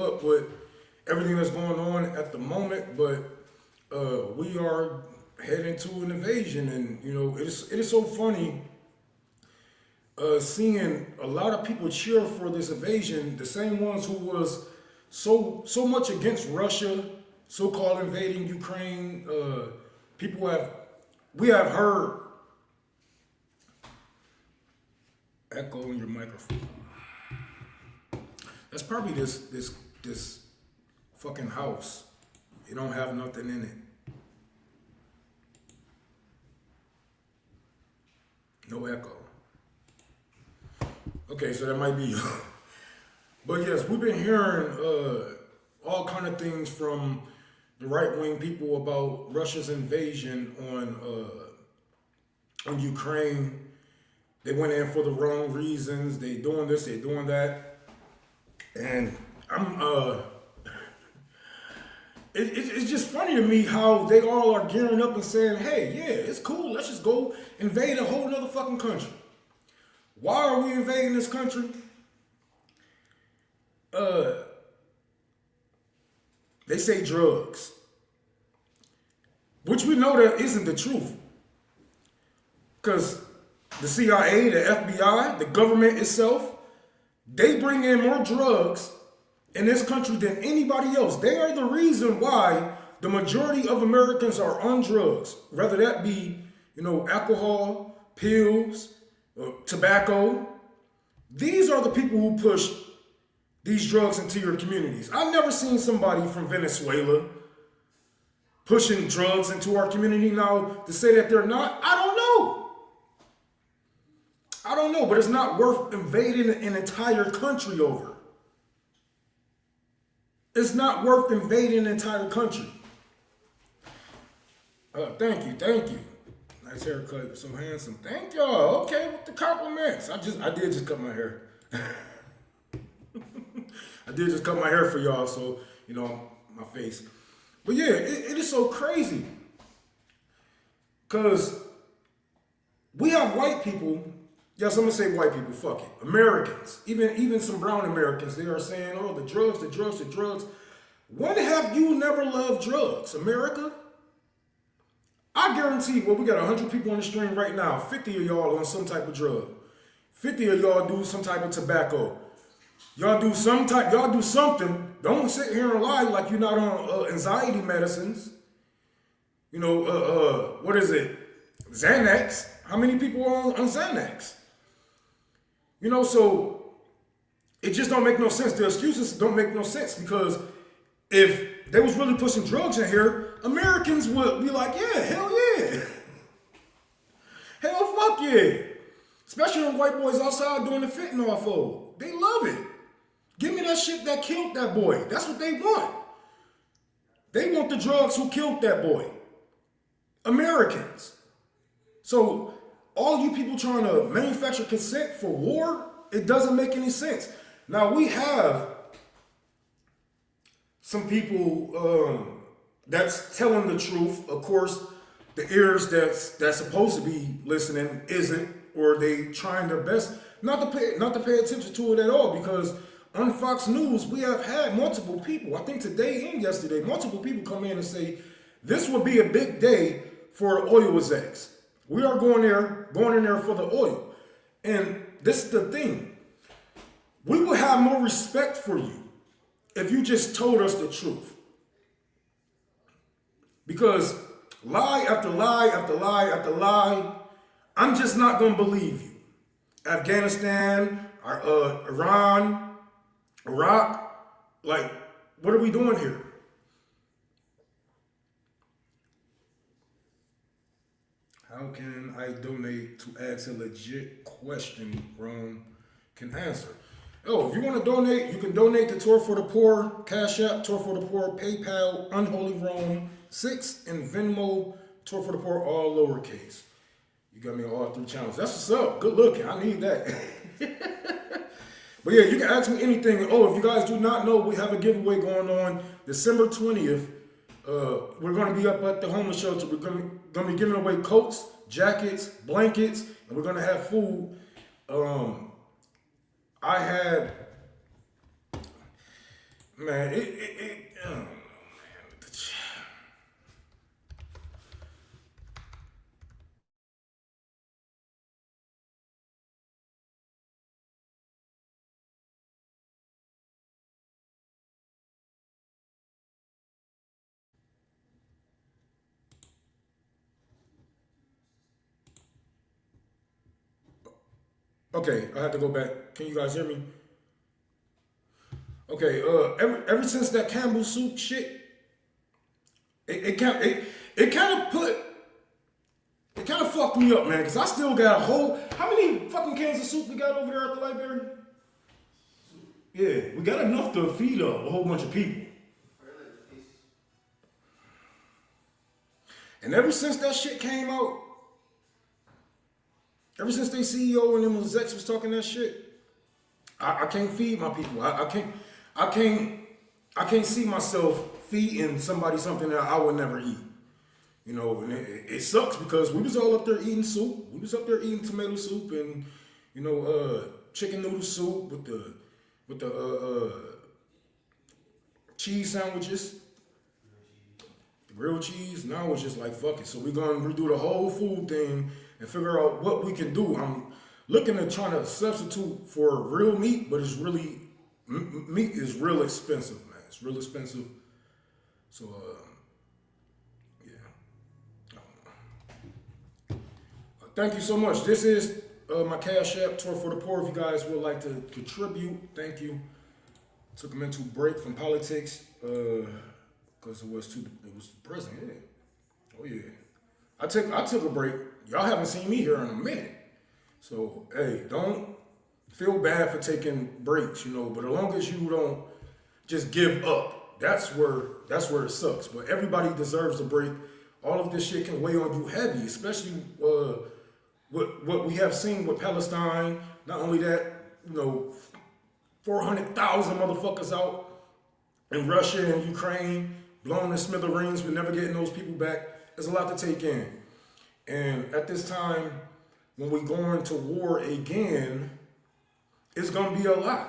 up with everything that's going on at the moment, but we are heading to an invasion, and it is so funny seeing a lot of people cheer for this invasion, the same ones who was so much against Russia, so-called invading Ukraine. We have heard echo in your microphone. That's probably this fucking house. It don't have nothing in it. No echo. Okay, so that might be. But yes, we've been hearing all kind of things from the right-wing people about Russia's invasion on Ukraine. They went in for the wrong reasons. They doing this, they doing that, and it's just funny to me how they all are gearing up and saying, "Hey, yeah, it's cool. Let's just go invade a whole other fucking country." Why are we invading this country? They say drugs, which we know that isn't the truth, because the CIA, the FBI, the government itself, they bring in more drugs in this country than anybody else. They are the reason why the majority of Americans are on drugs, whether that be, alcohol, pills, tobacco. These are the people who push these drugs into your communities. I've never seen somebody from Venezuela pushing drugs into our community. Now, to say that they're not, I don't know, but it's not worth invading an entire country over. It's not worth invading an entire country. Thank you. Nice haircut, so handsome. Thank y'all. Okay, with the compliments. I did just cut my hair. I did just cut my hair for y'all, so my face. But yeah, it is so crazy, cause we have white people. Yes, I'm gonna say white people. Fuck it, Americans. Even some brown Americans. They are saying, "Oh, the drugs." When have you never loved drugs, America? I guarantee, we got 100 people on the stream right now. 50 of y'all on some type of drug. 50 of y'all do some type of tobacco. Y'all do something. Don't sit here and lie like you're not on anxiety medicines. What is it? Xanax. How many people are on Xanax? So it just don't make no sense. The excuses don't make no sense, because if they was really pushing drugs in here, Americans would be like, yeah, hell yeah. Hell fuck yeah. Especially when white boys outside doing the fentanyl fold. They love it. Give me that shit that killed that boy. That's what they want. They want the drugs who killed that boy. Americans. So all you people trying to manufacture consent for war, it doesn't make any sense. Now we have some people that's telling the truth. Of course, the ears that's supposed to be listening isn't, or they trying their best not to pay attention to it at all, because on Fox News, we have had multiple people, I think today and yesterday, multiple people come in and say, this will be a big day for oil execs. We are going in there for the oil. And this is the thing. We will have more respect for you if you just told us the truth. Because lie after lie after lie after lie, I'm just not going to believe you. Afghanistan, Iran, Iraq, like, what are we doing here? How can I donate to ask a legit question Rome can answer? Oh, if you want to donate, you can donate to Tour for the Poor, Cash App, Tour for the Poor, PayPal, Unholy Rome 6, and Venmo, Tour for the Poor, all lowercase. You got me on all 3 channels. That's what's up. Good looking. I need that. But yeah, you can ask me anything. Oh, if you guys do not know, we have a giveaway going on December 20th. We're going to be up at the homeless shelter. We're going to be giving away coats, jackets, blankets, and we're going to have food. Man, I don't know, man. Okay, I have to go back. Can you guys hear me? Okay, ever since that Campbell soup shit, it kind of put it kind of fucked me up, man. Because I still got a whole. How many fucking cans of soup we got over there at the library? Yeah, we got enough to feed a whole bunch of people. And ever since that shit came out, ever since they CEO and them execs was talking that shit, I can't feed my people. I can't I can't see myself feeding somebody something that I would never eat. You know, and it sucks because we was all up there eating soup. We was up there eating tomato soup and chicken noodle soup with the cheese sandwiches, the grilled cheese. Now it's just like fuck it. So we're gonna redo the whole food thing and figure out what we can do. I'm looking at trying to substitute for real meat, but it's really meat is real expensive, man. It's real expensive. So yeah. Thank you so much. This is my Cash App tour for the poor. If you guys would like to contribute, thank you. Took a mental break from politics because it was depressing. Yeah. Oh yeah. I took a break. Y'all haven't seen me here in a minute. So hey, don't feel bad for taking breaks, but as long as you don't just give up, that's where it sucks. But everybody deserves a break. All of this shit can weigh on you heavy, especially what we have seen with Palestine. Not only that, 400,000 motherfuckers out in Russia and Ukraine, blown to smithereens. We're never getting those people back. There's a lot to take in. And at this time, when we go into war again, it's going to be a lot.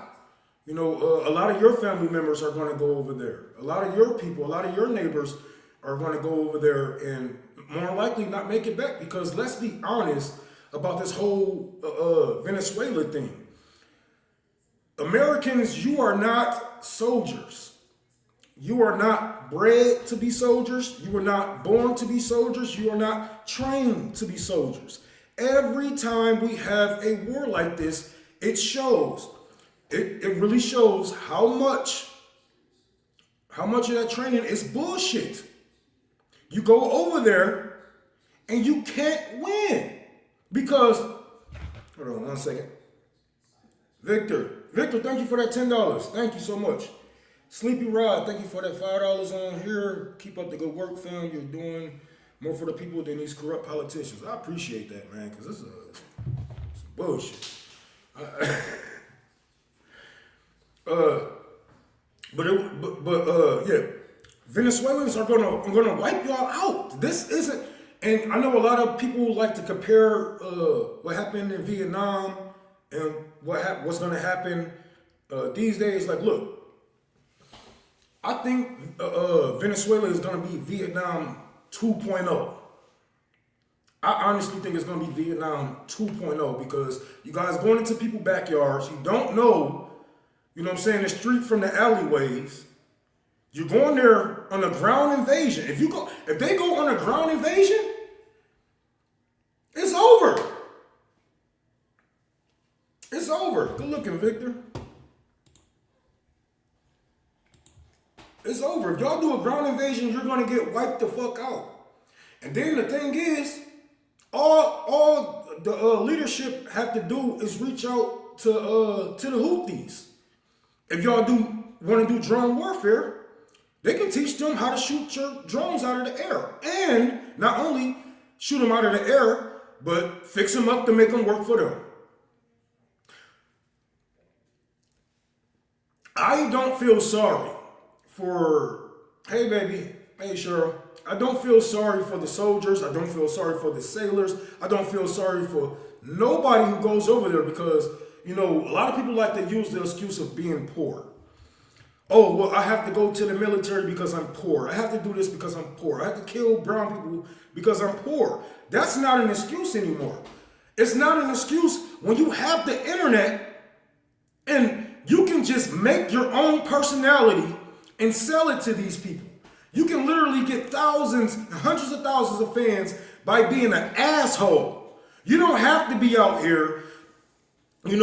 A lot of your family members are going to go over there. A lot of your people, a lot of your neighbors are going to go over there and more likely not make it back because let's be honest about this whole Venezuela thing. Americans, you are not soldiers. You are not bred to be soldiers. You were not born to be soldiers. You are not trained to be soldiers. Every time we have a war like this, it shows. It really shows how much of that training is bullshit. You go over there and you can't win because, hold on one second. Victor, thank you for that $10. Thank you so much. Sleepy Rod, thank you for that $5 on here. Keep up the good work, fam. You're doing more for the people than these corrupt politicians. I appreciate that, man, because this is some bullshit. Yeah, Venezuelans are gonna wipe y'all out. This isn't, and I know a lot of people like to compare what happened in Vietnam and what's gonna happen these days. Like, look, I think Venezuela is gonna be Vietnam 2.0. I honestly think it's gonna be Vietnam 2.0 because you guys going into people's backyards, you don't know, the street from the alleyways. You're going there on a ground invasion. If they go on a ground invasion, it's over. It's over. Good looking, Victor. It's over. If y'all do a ground invasion, you're gonna get wiped the fuck out. And then the thing is, all the leadership have to do is reach out to the Houthis. If y'all want to do drone warfare, they can teach them how to shoot your drones out of the air. And not only shoot them out of the air, but fix them up to make them work for them. I don't feel sorry for, hey baby, hey Cheryl. I don't feel sorry for the soldiers. I don't feel sorry for the sailors. I don't feel sorry for nobody who goes over there because, a lot of people like to use the excuse of being poor. Oh, well, I have to go to the military because I'm poor. I have to do this because I'm poor. I have to kill brown people because I'm poor. That's not an excuse anymore. It's not an excuse when you have the internet and you can just make your own personality and sell it to these people. You can literally get thousands, hundreds of thousands of fans by being an asshole. You don't have to be out here, doing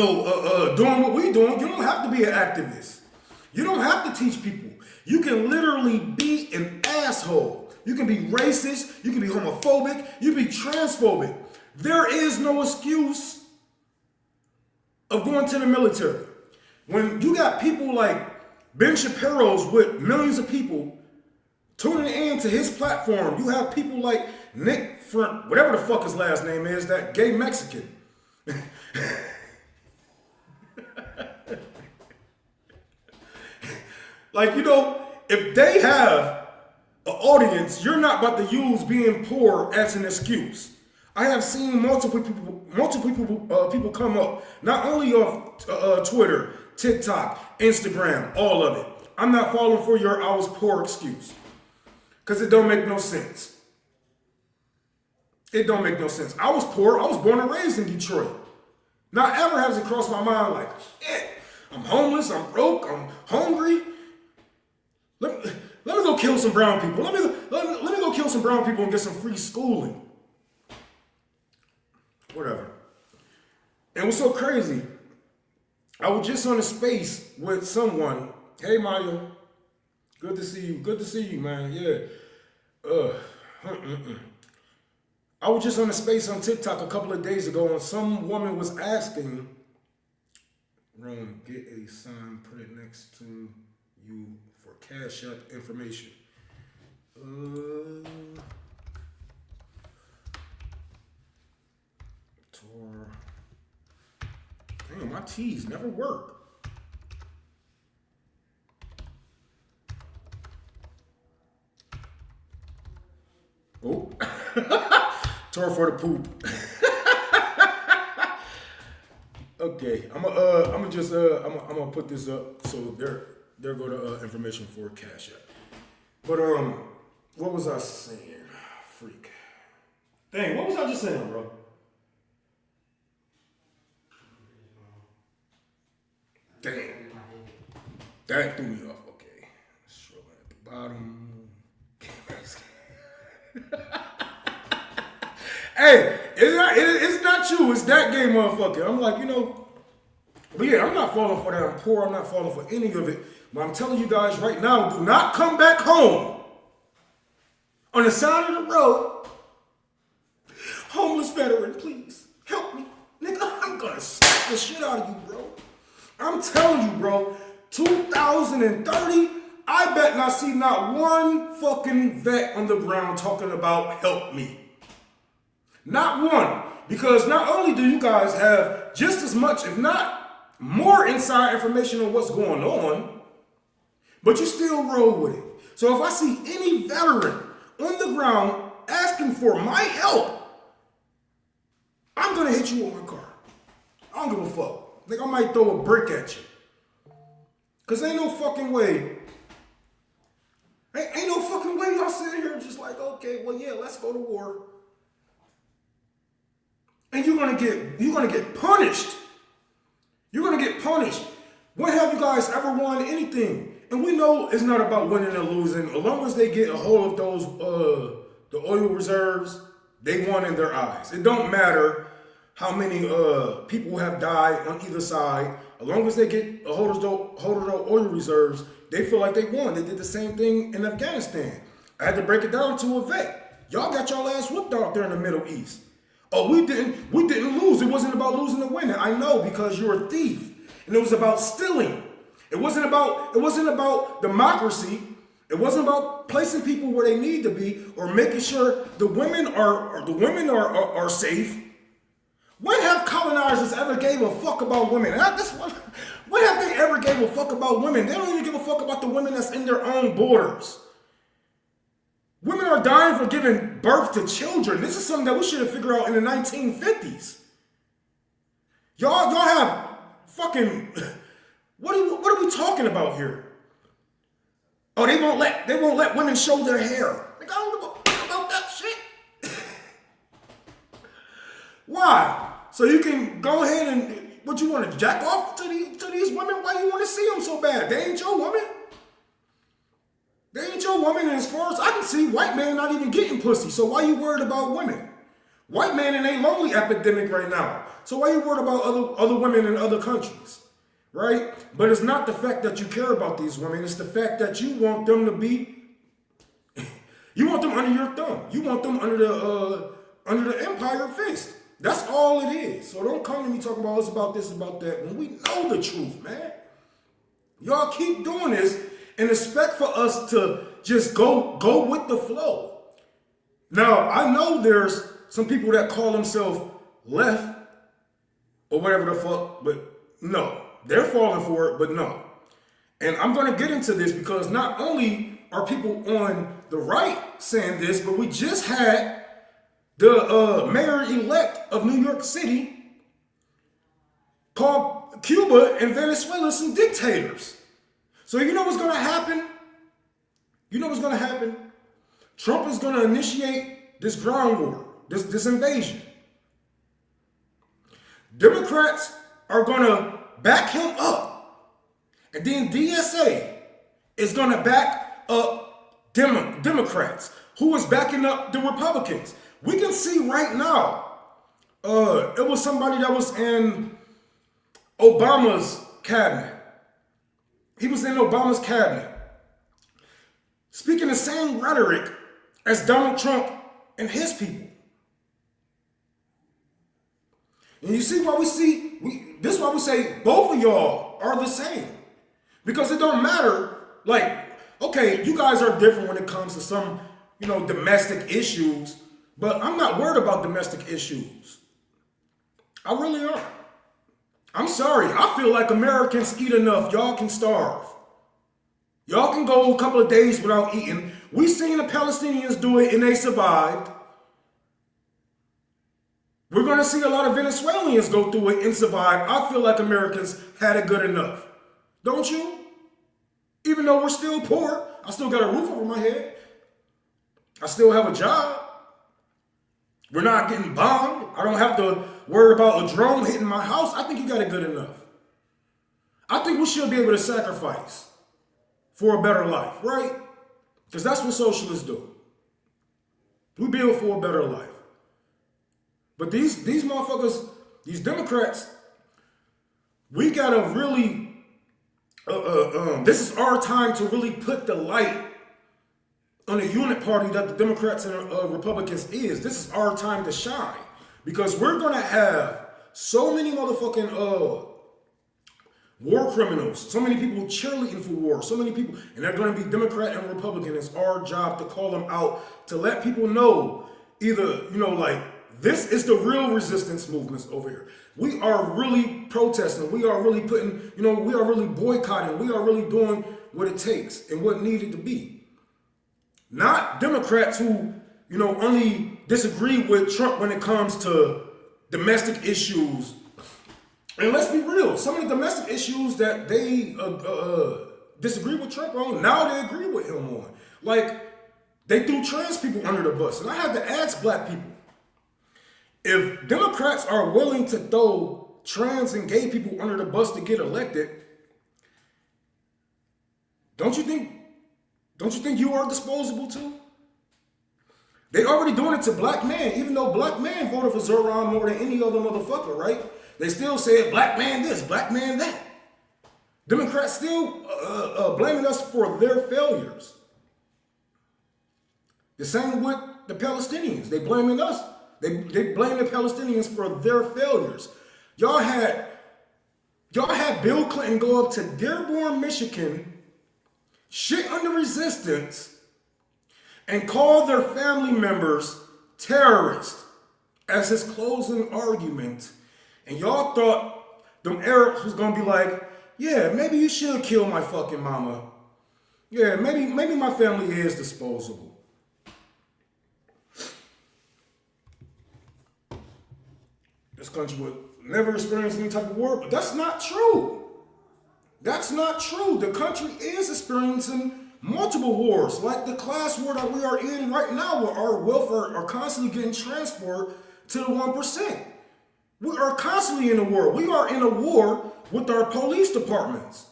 what we're doing. You don't have to be an activist. You don't have to teach people. You can literally be an asshole. You can be racist. You can be homophobic. You can be transphobic. There is no excuse of going to the military. When you got people like Ben Shapiro's with millions of people tuning in to his platform, you have people like Nick Front, whatever the fuck his last name is, that gay Mexican. Like, if they have an audience, you're not about to use being poor as an excuse. I have seen multiple people come up, not only off Twitter, TikTok, Instagram, all of it. I'm not falling for your I was poor excuse. Because it don't make no sense. It don't make no sense. I was poor. I was born and raised in Detroit. Not ever has it crossed my mind like, shit, I'm homeless, I'm broke, I'm hungry. Let me go kill some brown people. Let me go kill some brown people and get some free schooling. Whatever. And what's so crazy, I was just on a space with someone. Hey, Maya. Good to see you. Good to see you, man. Yeah. I was just on a space on TikTok a couple of days ago, and some woman was asking, Rome, get a sign, put it next to you for Cash App information. Damn, my T's never work. Oh, Tor for the poop. Okay, I'm gonna put this up. So there go the information for Cash App. But what was I saying? Freak. Dang, what was I just saying, bro? Dang, that threw me off. Okay, scrolling at the bottom. Hey, it's not you, it's that gay motherfucker. I'm like, but yeah, I'm not falling for that. I'm poor, I'm not falling for any of it. But I'm telling you guys right now, do not come back home on the side of the road. Homeless veteran, please help me. Nigga, I'm gonna slap the shit out of you, bro. I'm telling you, bro, 2030, I bet not see not one fucking vet on the ground talking about help me. Not one. Because not only do you guys have just as much, if not more inside information on what's going on, but you still roll with it. So if I see any veteran on the ground asking for my help, I'm gonna hit you with my car. I don't give a fuck. Like, I might throw a brick at you. Cause ain't no fucking way. Ain't no fucking way y'all sitting here just like, okay, well yeah, let's go to war. And you're gonna get punished. You're gonna get punished. When have you guys ever won anything? And we know it's not about winning or losing. As long as they get a hold of those the oil reserves, they won in their eyes. It don't matter how many people have died on either side. As long as they get a hold of those oil reserves, they feel like they won. They did the same thing in Afghanistan. I had to break it down to a vet. Y'all got y'all ass whooped out there in the Middle East. Oh, we didn't lose. It wasn't about losing or winning. I know, because you're a thief. And it was about stealing. It wasn't about democracy. It wasn't about placing people where they need to be or making sure the women are safe. When have colonizers ever gave a fuck about women? When have they ever gave a fuck about women? They don't even give a fuck about the women that's in their own borders. Women are dying for giving birth to children. This is something that we should have figured out in the 1950s. Y'all have fucking, what are we talking about here? they won't let women show their hair. Like, I don't give a fuck about that shit. Why? So you can go ahead and, what you want to jack off to these women? Why you want to see them so bad? They ain't your woman. They ain't your woman, and as far as I can see, white man not even getting pussy. So why you worried about women? White man in a lonely epidemic right now. So why you worried about other women in other countries? Right? But it's not the fact that you care about these women. It's the fact that you want them to be, you want them under your thumb. You want them under the empire fist. That's all it is. So don't come to me talking about us about this, about that, when we know the truth, man. Y'all keep doing this and expect for us to just go with the flow. Now, I know there's some people that call themselves left or whatever the fuck, but no. They're falling for it, but no. And I'm going to get into this because not only are people on the right saying this, but we just had the mayor-elect of New York City called Cuba and Venezuela some dictators. So you know what's going to happen? You know what's going to happen? Trump is going to initiate this ground war, this invasion. Democrats are going to back him up. And then DSA is going to back up Democrats, who is backing up the Republicans. We can see right now, it was somebody that was in Obama's cabinet. He was in Obama's cabinet, speaking the same rhetoric as Donald Trump and his people. And you see why this is why we say both of y'all are the same. Because it don't matter, like, okay, you guys are different when it comes to some, domestic issues, but I'm not worried about domestic issues. I really aren't. I'm sorry. I feel like Americans eat enough. Y'all can starve. Y'all can go a couple of days without eating. We seen the Palestinians do it and they survived. We're going to see a lot of Venezuelans go through it and survive. I feel like Americans had it good enough. Don't you? Even though we're still poor, I still got a roof over my head. I still have a job. We're not getting bombed. I don't have to worry about a drone hitting my house. I think you got it good enough. I think we should be able to sacrifice for a better life, right? Because that's what socialists do. We build for a better life. But these motherfuckers, these Democrats, we gotta really, this is our time to really put the light on the unit party that the Democrats and Republicans is. This is our time to shine. Because we're gonna have so many motherfucking war criminals, so many people cheerleading for war, so many people, and they're gonna be Democrat and Republican. It's our job to call them out, to let people know either, this is the real resistance movements over here. We are really protesting. We are really putting, we are really boycotting. We are really doing what it takes and what needed to be. Not Democrats who, only disagree with Trump when it comes to domestic issues. And let's be real, some of the domestic issues that they disagree with Trump on, now they agree with him on. Like, they threw trans people under the bus. And I had to ask black people, if Democrats are willing to throw trans and gay people under the bus to get elected, don't you think you are disposable too? They already doing it to black men, even though black men voted for Zoran more than any other motherfucker, right? They still said black man this, black man that. Democrats still blaming us for their failures. The same with the Palestinians. They blaming us. They blame the Palestinians for their failures. Y'all had Bill Clinton go up to Dearborn, Michigan, shit under resistance, and call their family members terrorists as his closing argument. And y'all thought them Arabs was gonna be like, yeah, maybe you should kill my fucking mama. Yeah, maybe my family is disposable. This country would never experience any type of war, but that's not true. That's not true. The country is experiencing multiple wars, like the class war that we are in right now, where our wealth are constantly getting transferred to the 1%. We are constantly in a war. We are in a war with our police departments.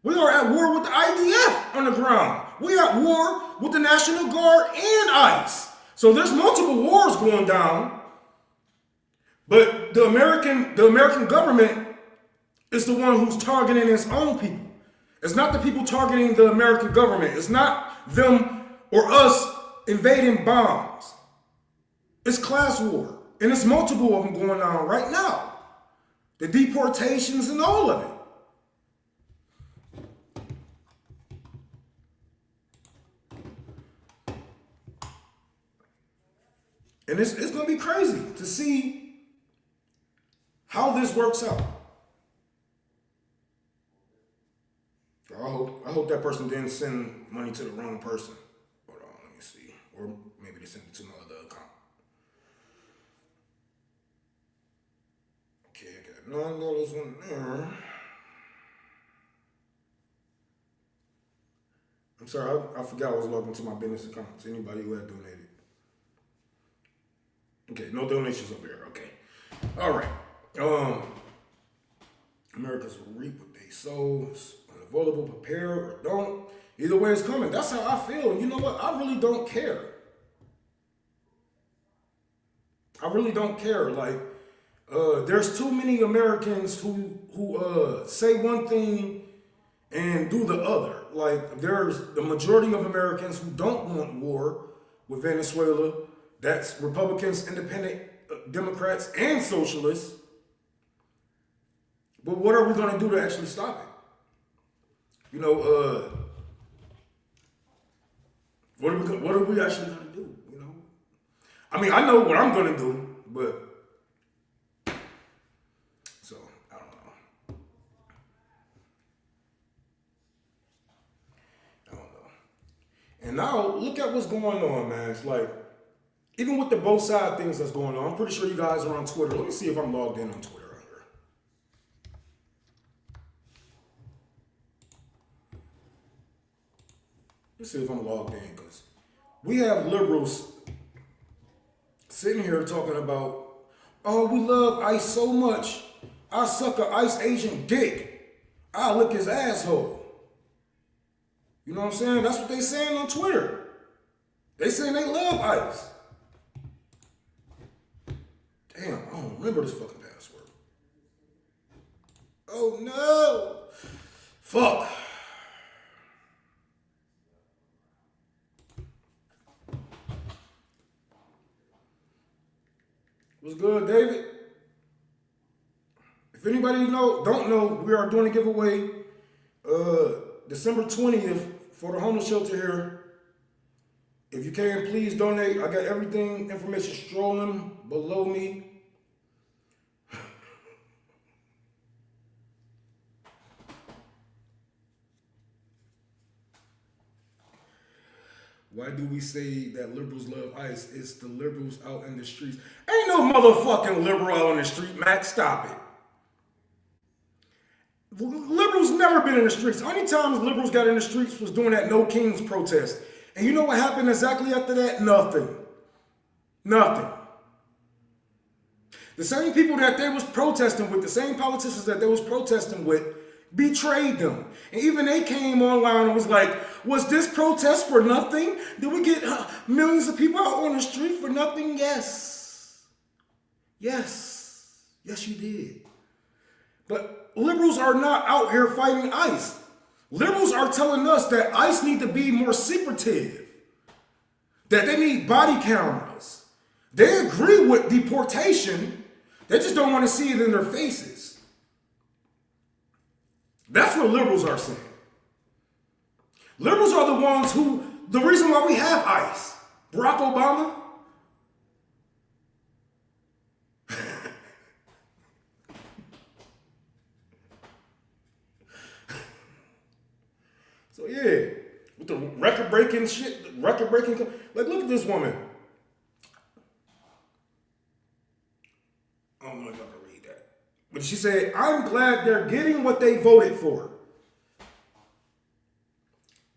We are at war with the IDF on the ground. We are at war with the National Guard and ICE. So there's multiple wars going down. But the American government is the one who's targeting its own people. It's not the people targeting the American government. It's not them or us invading bombs. It's class war. And it's multiple of them going on right now. The deportations and all of it. And it's going to be crazy to see how this works out. I hope that person didn't send money to the wrong person. Hold on, let me see. Or maybe they sent it to my other account. Okay, I got $9 on there. I'm sorry, I forgot I was logged into my business accounts. Anybody who had donated. Okay, no donations over here. Okay. All right. Americans will reap what they sow. Unavoidable, prepare or don't. Either way it's coming. That's how I feel. And you know what? I really don't care. I really don't care. Like, there's too many Americans who say one thing and do the other. Like, there's the majority of Americans who don't want war with Venezuela. That's Republicans, independent Democrats, and socialists. But what are we going to do to actually stop it? You know, what are we actually going to do? You know, I mean, I know what I'm going to do, but so I don't know. And now look at what's going on, man. It's like, even with the both side things that's going on, I'm pretty sure you guys are on Twitter. Let me see if I'm logged in on Twitter. Let's see if I'm logged in, because we have liberals sitting here talking about, oh, we love ICE so much. I suck a ICE agent dick. I lick his asshole. You know what I'm saying? That's what they saying on Twitter. They saying they love ICE. Damn, I don't remember this fucking password. Oh no. Fuck. What's good, David? If anybody don't know, we are doing a giveaway December 20th for the homeless shelter here. If you can, please donate. I got everything, information strolling below me. Why do we say that liberals love ICE? It's the liberals out in the streets. Ain't no motherfucking liberal out in the street, Max. Stop it. Liberals never been in the streets. Only times liberals got in the streets was during that No Kings protest. And you know what happened exactly after that? Nothing. Nothing. The same people that they was protesting with, the same politicians that they was protesting with, betrayed them. And even they came online and was like, was this protest for nothing? Did we get millions of people out on the street for nothing? Yes. Yes. Yes, you did. But liberals are not out here fighting ICE. Liberals are telling us that ICE need to be more secretive, that they need body cameras. They agree with deportation. They just don't want to see it in their faces. That's what liberals are saying. Liberals are the ones who, the reason why we have ICE. Barack Obama. So yeah, with the record-breaking shit, like look at this woman. I don't know if y'all can read that. But she said, I'm glad they're getting what they voted for.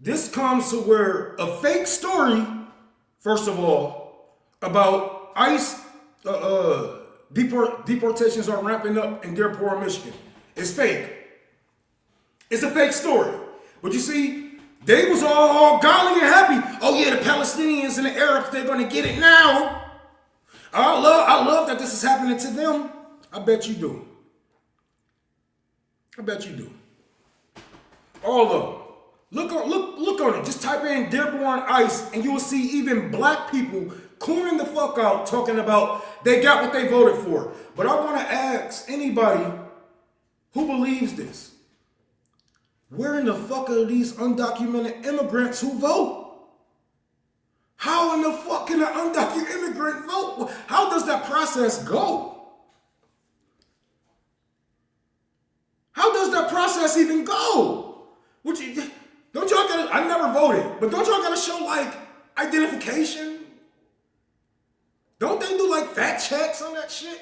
This comes to where a fake story, first of all, about ICE deportations are ramping up in Dearborn, Michigan. It's fake. It's a fake story. But you see, they was all golly and happy. Oh yeah, the Palestinians and the Arabs, they're gonna get it now. I love that this is happening to them. I bet you do. I bet you do. All of them. Look on it. Just type in Dearborn ICE and you will see even black people cooning the fuck out talking about they got what they voted for. But I want to ask anybody who believes this. Where in the fuck are these undocumented immigrants who vote? How in the fuck can an undocumented immigrant vote? How does that process go? How does that process even go? Don't y'all gotta, I never voted, but don't y'all gotta show like identification? Don't they do like fact checks on that shit?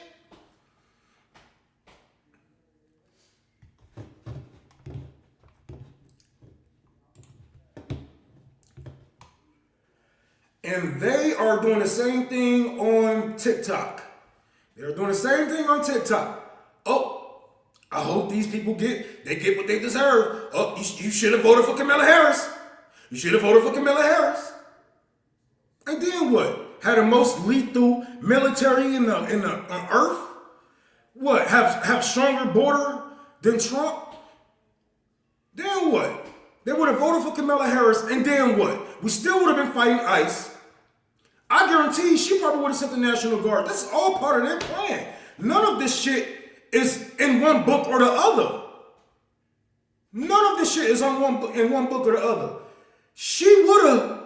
And they are doing the same thing on TikTok. They're doing the same thing on TikTok. Oh, I hope these people get what they deserve. Oh, you should have voted for Kamala Harris. You should have voted for Kamala Harris. And then what? Had the most lethal military on earth? What? Have stronger border than Trump? Then what? They would have voted for Kamala Harris, and then what? We still would have been fighting ICE. I guarantee she probably would have sent the National Guard. That's all part of their plan. None of this shit is in one book or the other. None of this shit is in one book or the other. She would have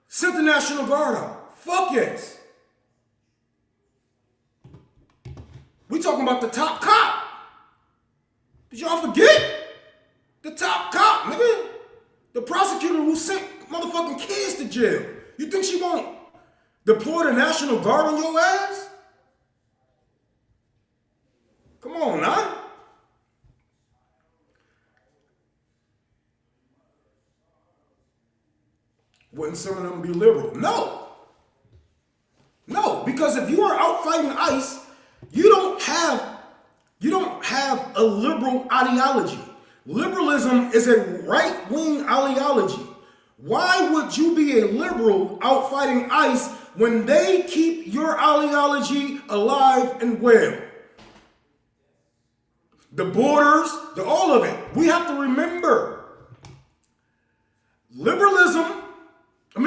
sent the National Guard out. Fuck yes. We talking about the top cop. Did y'all forget? The top cop, nigga. The prosecutor who sent motherfucking kids to jail. You think she won't deploy the National Guard on your ass? Come on, now. Wouldn't some of them be liberal? No. No, because if you are out fighting ICE, you don't have a liberal ideology. Liberalism is a right-wing ideology. Why would you be a liberal out fighting ICE when they keep your ideology alive and well? The borders, all of it. We have to remember,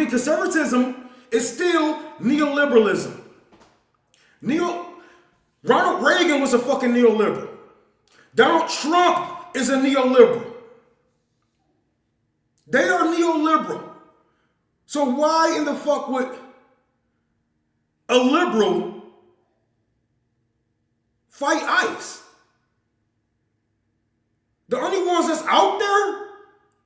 conservatism is still neoliberalism. Ronald Reagan was a fucking neoliberal. Donald Trump is a neoliberal. They are neoliberal. So why in the fuck would a liberal fight ICE? The only ones that's out there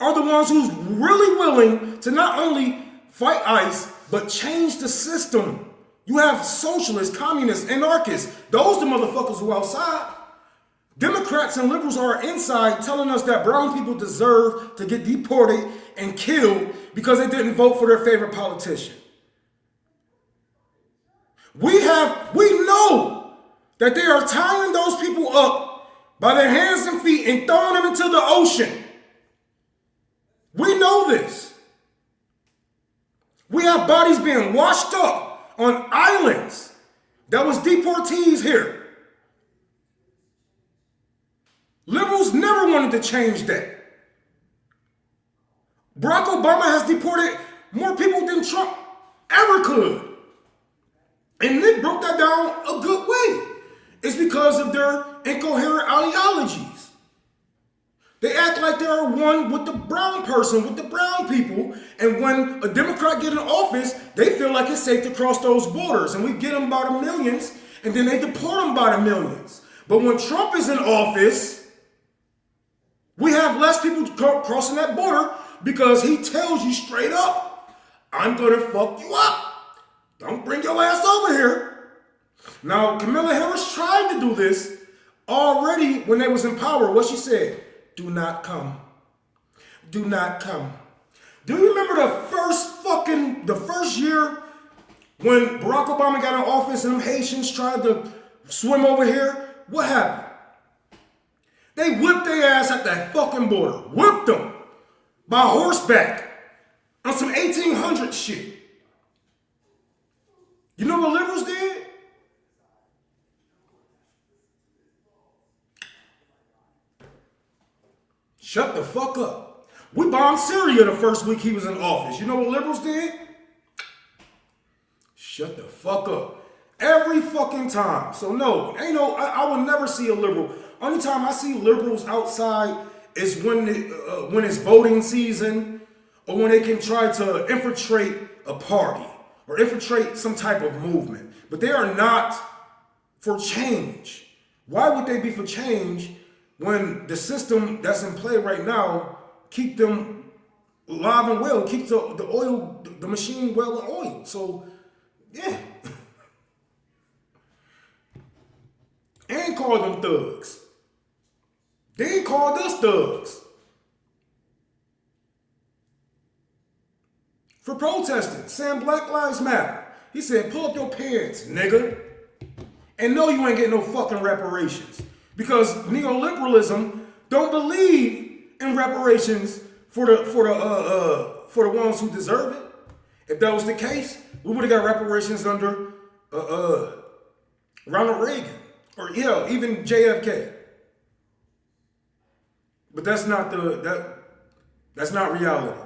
are the ones who's really willing to not only fight ICE, but change the system. You have socialists, communists, anarchists. Those the motherfuckers who outside. Democrats and liberals are inside telling us that brown people deserve to get deported and killed because they didn't vote for their favorite politician. We know that they are tying those people up by their hands and feet and throwing them into the ocean. We know this. We have bodies being washed up on islands that was deportees here. Liberals never wanted to change that. Barack Obama has deported more people than Trump ever could. And Nick broke that down a good way. It's because of their incoherent ideologies. They act like they are one with the brown person, with the brown people. And when a Democrat get in office, they feel like it's safe to cross those borders. And we get them by the millions, and then they deport them by the millions. But when Trump is in office, we have less people crossing that border because he tells you straight up, I'm going to fuck you up. Don't bring your ass over here. Now, Kamala Harris tried to do this already when they was in power. What she said, do not come. Do not come. Do you remember the first year when Barack Obama got in office and them Haitians tried to swim over here? What happened? They whipped their ass at that fucking border. Whipped them by horseback on some 1800 shit. You know what liberals did? Shut the fuck up. We bombed Syria the first week he was in office. You know what liberals did? Shut the fuck up. Every fucking time. So no, I will never see a liberal. Only time I see liberals outside is when it's voting season or when they can try to infiltrate a party or infiltrate some type of movement. But they are not for change. Why would they be for change when the system that's in play right now keep them alive and well, keeps the machine well and oiled? So, yeah. And call them thugs. They ain't called us thugs. For protesting, saying Black Lives Matter. He said, pull up your pants, nigga. And no, you ain't getting no fucking reparations. Because neoliberalism don't believe in reparations for the ones who deserve it. If that was the case, we would have got reparations under Ronald Reagan. Or even JFK. But that's not that's not reality.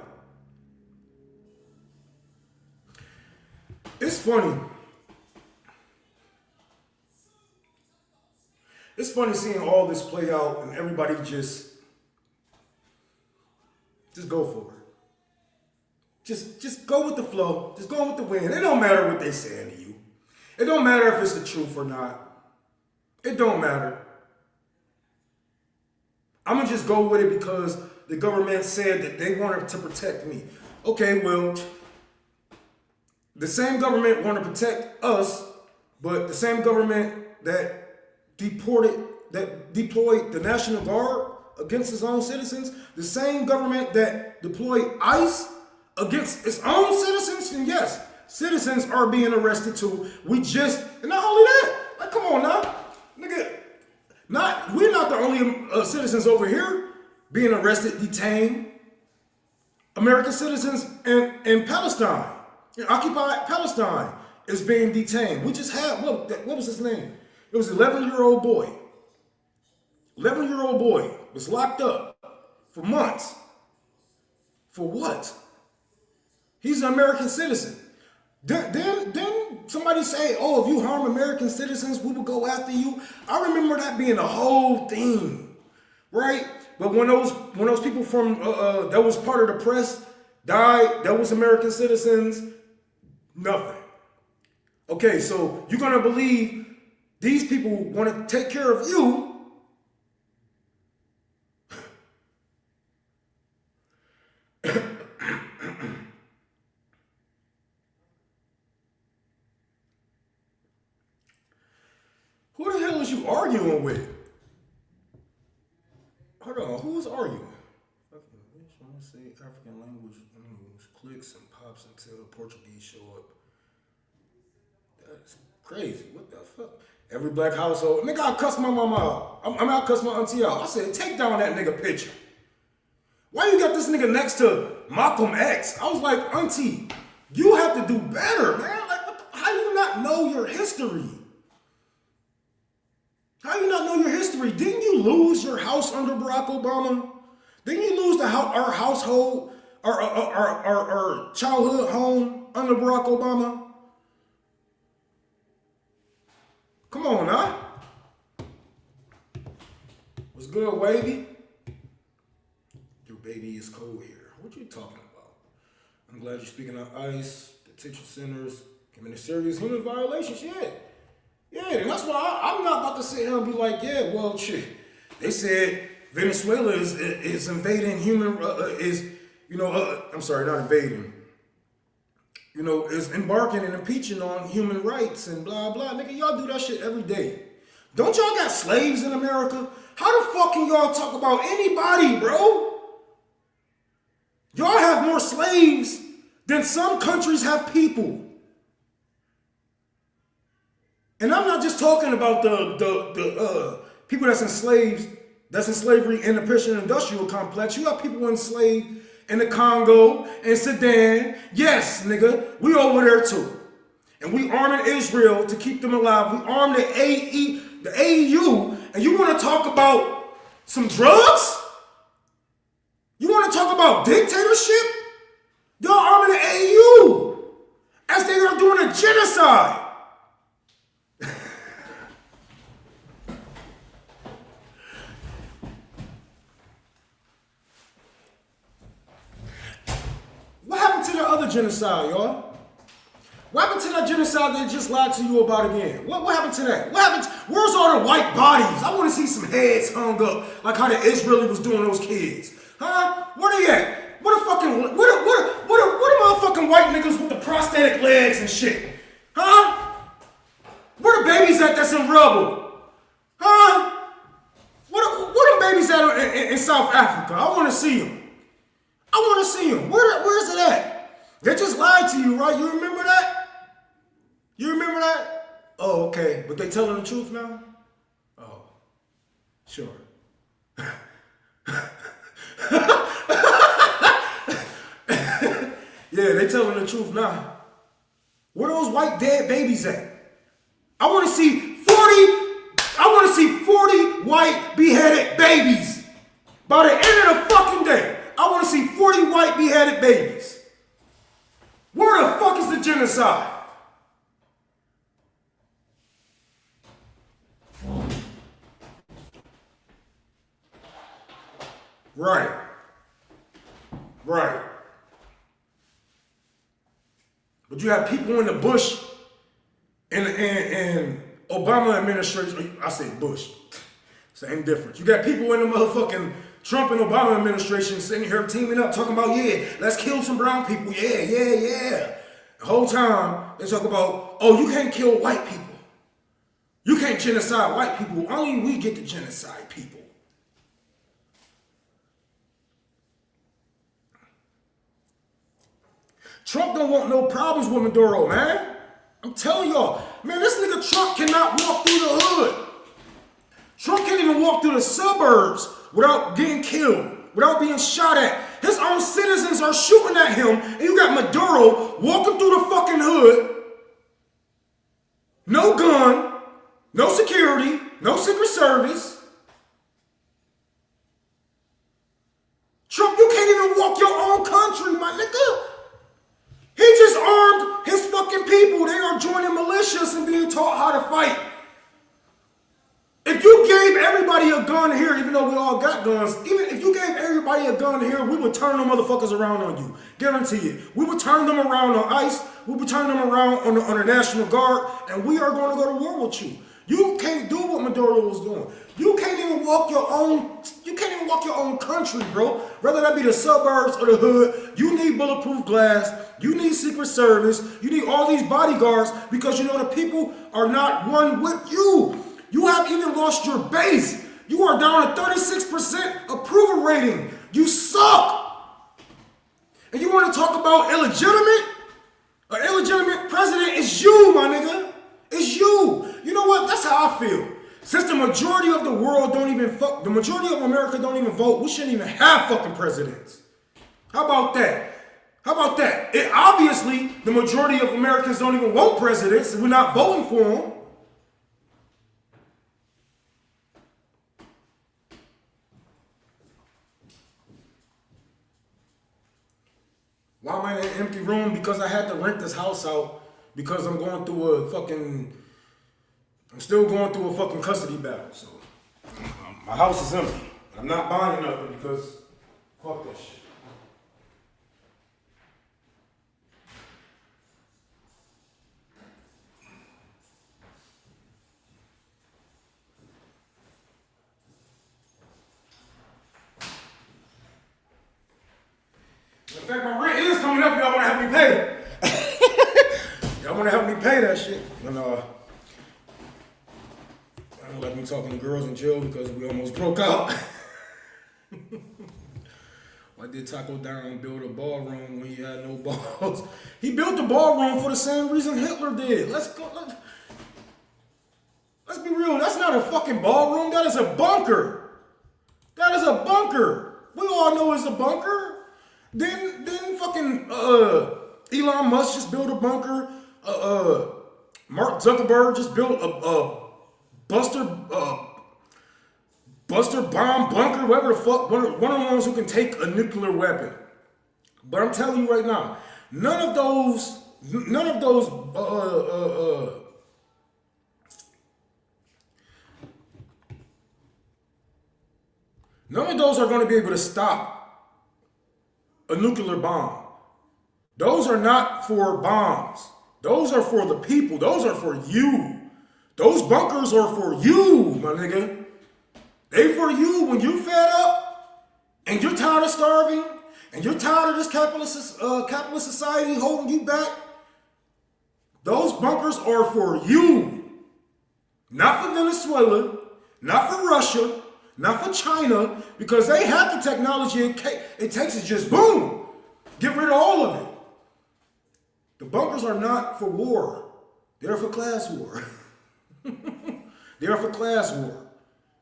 It's funny. It's funny seeing all this play out and everybody just go for it. Just go with the flow. Just go with the wind. It don't matter what they saying to you. It don't matter if it's the truth or not. It don't matter. I'm going to just go with it because the government said that they wanted to protect me. Okay, well, the same government wanted to protect us, but the same government that deployed the National Guard against its own citizens, the same government that deployed ICE against its own citizens, and yes, citizens are being arrested too. And not only that, like, come on now. Nigga, we're not the only citizens over here being arrested, detained. American citizens in Palestine, in occupied Palestine, is being detained. We just had, what was his name? It was an 11-year-old boy. 11-year-old boy was locked up for months. For what? He's an American citizen. Then somebody say, oh, if you harm American citizens, we will go after you. I remember that being a whole thing, right? But when those people from that was part of the press died, that was American citizens, nothing. Okay, so you're gonna believe these people want to take care of you. Who the hell is you arguing with? Hold on, who's arguing? Fucking bitch, I want to say African language clicks and pops until Portuguese show up. That's crazy. What the fuck? Every black household, nigga, I cuss my mama out. I'm out cuss my auntie out. I said, take down that nigga picture. Why you got this nigga next to Malcolm X? I was like, auntie, you have to do better, man. Like, how do you not know your history? How do you not know your history? Didn't you lose your house under Barack Obama? Didn't you lose our household, our childhood home under Barack Obama? Come on, now. What's good, Wavy? Your baby is cold here. What you talking about? I'm glad you're speaking of ICE, detention centers, committing serious human violations. Yeah, and that's why I'm not about to sit here and be like, yeah, well, shit. They said Venezuela is invading human, I'm sorry, not invading. Is embarking and impeaching on human rights and blah, blah. Nigga, y'all do that shit every day. Don't y'all got slaves in America? How the fuck can y'all talk about anybody, bro? Y'all have more slaves than some countries have people. And I'm not just talking about the people that's in slavery in the Christian industrial complex. You have people enslaved in the Congo and Sudan. Yes, nigga, we over there too. And we arming Israel to keep them alive. We arm the AEU, and you want to talk about some drugs? You want to talk about dictatorship? Y'all arming the AEU as they are doing a genocide. What happened to the other genocide, y'all? What happened to that genocide they just lied to you about again? What happened to that? Where's all the white bodies? I want to see some heads hung up like how the Israeli was doing those kids. Huh? Where they at? What the motherfucking white niggas with the prosthetic legs and shit? Huh? Where the babies at that's in rubble? Huh? Where the babies at in South Africa? I want to see them. I want to see them. Where is it at? They just lied to you, right? You remember that? You remember that? Oh, okay. But they telling the truth now? Oh, sure. Yeah, they telling the truth now. Where those white dead babies at? I want to see 40 white beheaded babies. By the end of the fucking day, I want to see 40 white beheaded babies. Where the fuck is the genocide? Right. But you have people in the Bush and Obama administration. I say Bush. Same difference. You got people in the motherfucking Trump and Obama administration sitting here teaming up, talking about, yeah, let's kill some brown people. Yeah. The whole time they talk about, oh, you can't kill white people. You can't genocide white people. Only we get to genocide people. Trump don't want no problems with Maduro, man. I'm telling y'all, man, this nigga Trump cannot walk through the hood. Trump can't even walk through the suburbs without getting killed, without being shot at. His own citizens are shooting at him, and you got Maduro walking through the fucking hood. No gun, no security, no Secret Service. Trump, you can't even walk your own country, my nigga. He just armed his fucking people. They are joining militias and being taught how to fight. If you gave everybody a gun here, even though we all got guns, even if you gave everybody a gun here, we would turn them motherfuckers around on you. Guarantee it. We would turn them around on ICE. We would turn them around on the National Guard, and we are going to go to war with you. You can't do what Maduro was doing. You can't even walk your own country, bro. Whether that be the suburbs or the hood, you need bulletproof glass, you need Secret Service, you need all these bodyguards because you know the people are not one with you. You have even lost your base. You are down to 36% approval rating. You suck. And you want to talk about illegitimate? An illegitimate president is you, my nigga. It's you. You know what? That's how I feel. Since the majority of the world don't even fuck, the majority of America don't even vote, we shouldn't even have fucking presidents. How about that? Obviously, the majority of Americans don't even want presidents, and we're not voting for them. Why am I in an empty room? Because I had to rent this house out because I'm still going through a fucking custody battle. So my house is empty. I'm not buying nothing because fuck that shit. In fact, my rent is coming up. Y'all want to help me pay it? Y'all want to help me pay that shit? And I don't like me talking to girls in jail because we almost broke out. Why did Taco Down build a ballroom when he had no balls? He built the ballroom for the same reason Hitler did. Let's be real. That's not a fucking ballroom. That is a bunker. That is a bunker. We all know it's a bunker. Then fucking Elon Musk just built a bunker. Mark Zuckerberg just built a Buster bomb bunker, whatever the fuck, one of the ones who can take a nuclear weapon. But I'm telling you right now, none of those are going to be able to stop a nuclear bomb. Those are not for bombs. Those are for the people. Those are for you. Those bunkers are for you, my nigga. They for you when you fed up and you're tired of starving and you're tired of this capitalist society holding you back. Those bunkers are for you. Not for Venezuela, not for Russia, not for China, because they have the technology it takes to just boom, get rid of all of it. The bunkers are not for war. They're for class war. They're for class war.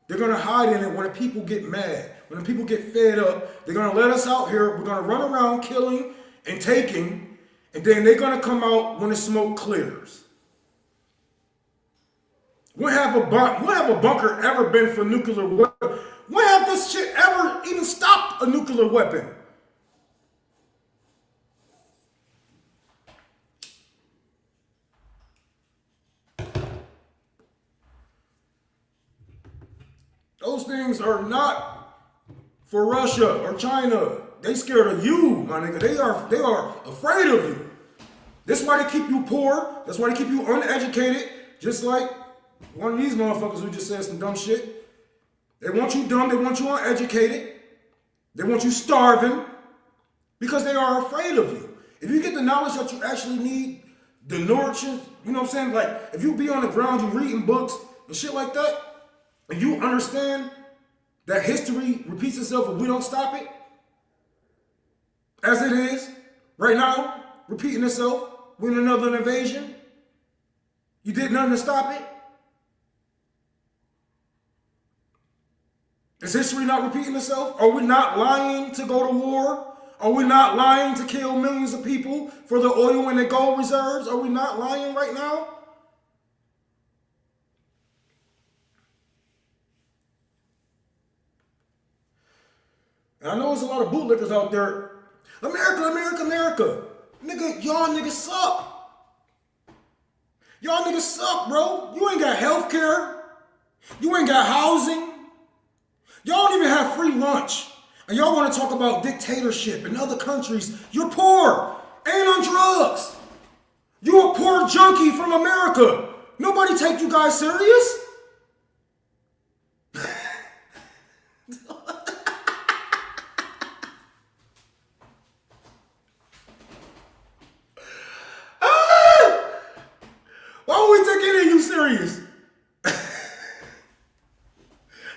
They're going to hide in it when the people get mad. When the people get fed up, they're going to let us out here. We're going to run around killing and taking, and then they're going to come out when the smoke clears. When have a bunker ever been for nuclear weapon? When have this shit ever even stopped a nuclear weapon? Those things are not for Russia or China. They scared of you, my nigga. They are afraid of you. That's why they keep you poor. That's why they keep you uneducated. Just like one of these motherfuckers who just said some dumb shit. They want you dumb. They want you uneducated. They want you starving because they are afraid of you. If you get the knowledge that you actually need, the nourishment, you know what I'm saying? Like, if you be on the ground, you reading books and shit like that, and you understand that history repeats itself if we don't stop it, as it is right now, repeating itself with another invasion, you did nothing to stop it. Is history not repeating itself? Are we not lying to go to war? Are we not lying to kill millions of people for the oil and the gold reserves? Are we not lying right now? And I know there's a lot of bootlickers out there. America, America, America. Nigga, y'all niggas suck. Y'all niggas suck, bro. You ain't got health care. You ain't got housing. Y'all don't even have free lunch. And y'all want to talk about dictatorship in other countries. You're poor and on drugs. You a poor junkie from America. Nobody take you guys serious. Why would we take any of you serious?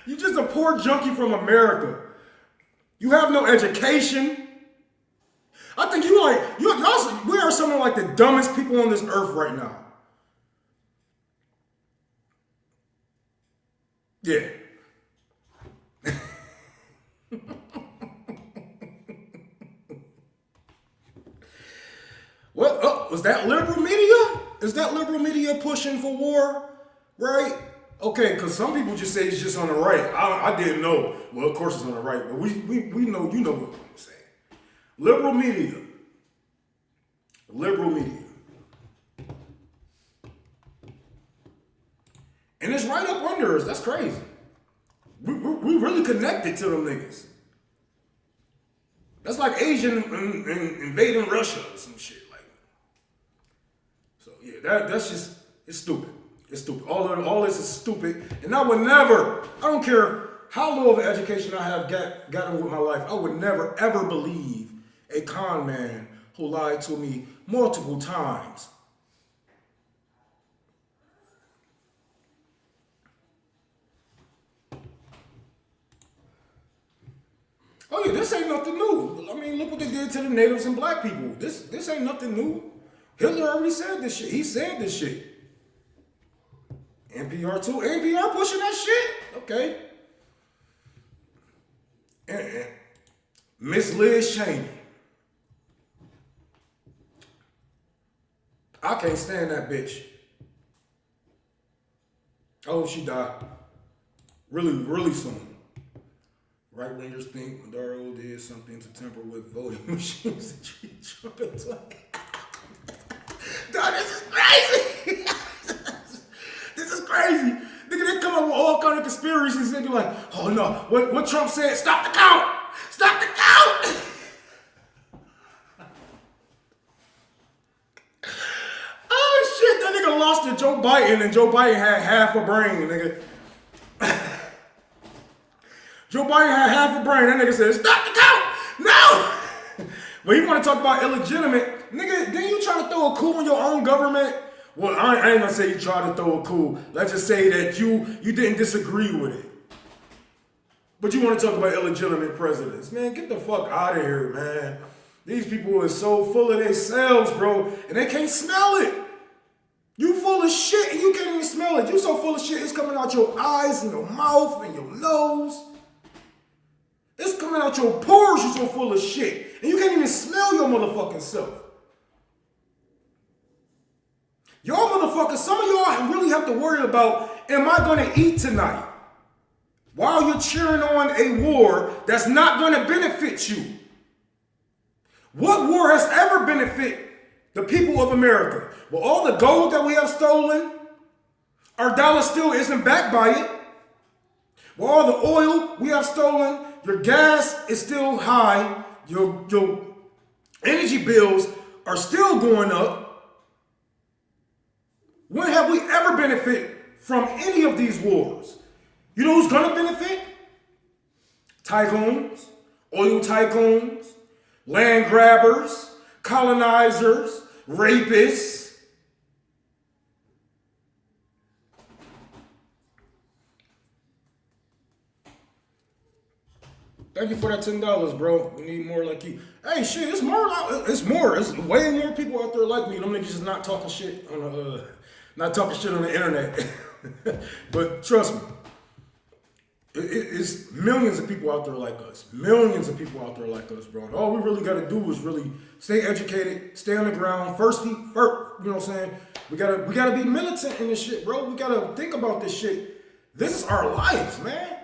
You're just a poor junkie from America. You have no education. I think we are some of like the dumbest people on this earth right now. Yeah. What? Oh, was that liberal media? Is that liberal media pushing for war? Right? Okay, because some people just say it's just on the right. I didn't know. Well, of course it's on the right, but we know, you know what I'm saying. Liberal media. Liberal media. And it's right up under us. That's crazy. We really connected to them niggas. That's like Asian invading Russia or some shit. Like, so yeah, that's just, it's stupid. It's stupid. All this is stupid. And I would never, I don't care how low of an education I have gotten with my life, I would never ever believe a con man who lied to me multiple times. Oh yeah, this ain't nothing new. I mean, look what they did to the natives and black people. This ain't nothing new. Hitler already said this shit. He said this shit. NPR too. NPR pushing that shit. Okay. And Miss Liz Cheney. I can't stand that bitch. I hope she died. Really, really soon. Right wingers think Maduro did something to tamper with voting machines to treat Trump as like. Dog, this is crazy. This is crazy. Nigga, they come up with all kind of conspiracies. They be like, oh no, what Trump said, stop the count. Stop the count. Oh shit, that nigga lost to Joe Biden and Joe Biden had half a brain, nigga. Joe Biden had half a brain. That nigga said, stop the count. No. But he want to talk about illegitimate. Nigga, then you trying to throw a coup in your own government? Well, I ain't gonna say you tried to throw a coup. Let's just say that you didn't disagree with it. But you want to talk about illegitimate presidents. Man, get the fuck out of here, man. These people are so full of themselves, bro, and they can't smell it. You full of shit and you can't even smell it. You so full of shit, it's coming out your eyes and your mouth and your nose. It's coming out your pores, you so full of shit. And you can't even smell your motherfucking self. Y'all motherfuckers, some of y'all really have to worry about, am I gonna eat tonight? While you're cheering on a war that's not gonna benefit you. What war has ever benefited the people of America? Well, all the gold that we have stolen, our dollar still isn't backed by it. Well, all the oil we have stolen, your gas is still high, your energy bills are still going up. When have we ever benefited from any of these wars? You know who's gonna benefit? Tycoons, oil tycoons, land grabbers, colonizers, rapists. Thank you for that $10, bro. We need more like you. Hey, shit, it's more. It's more. It's way more people out there like me. Them niggas just not talking shit on the internet. But trust me, it's millions of people out there like us. Millions of people out there like us, bro. And all we really got to do is really stay educated, stay on the ground, first feet first. You know what I'm saying? We gotta be militant in this shit, bro. We gotta think about this shit. This is our lives, man.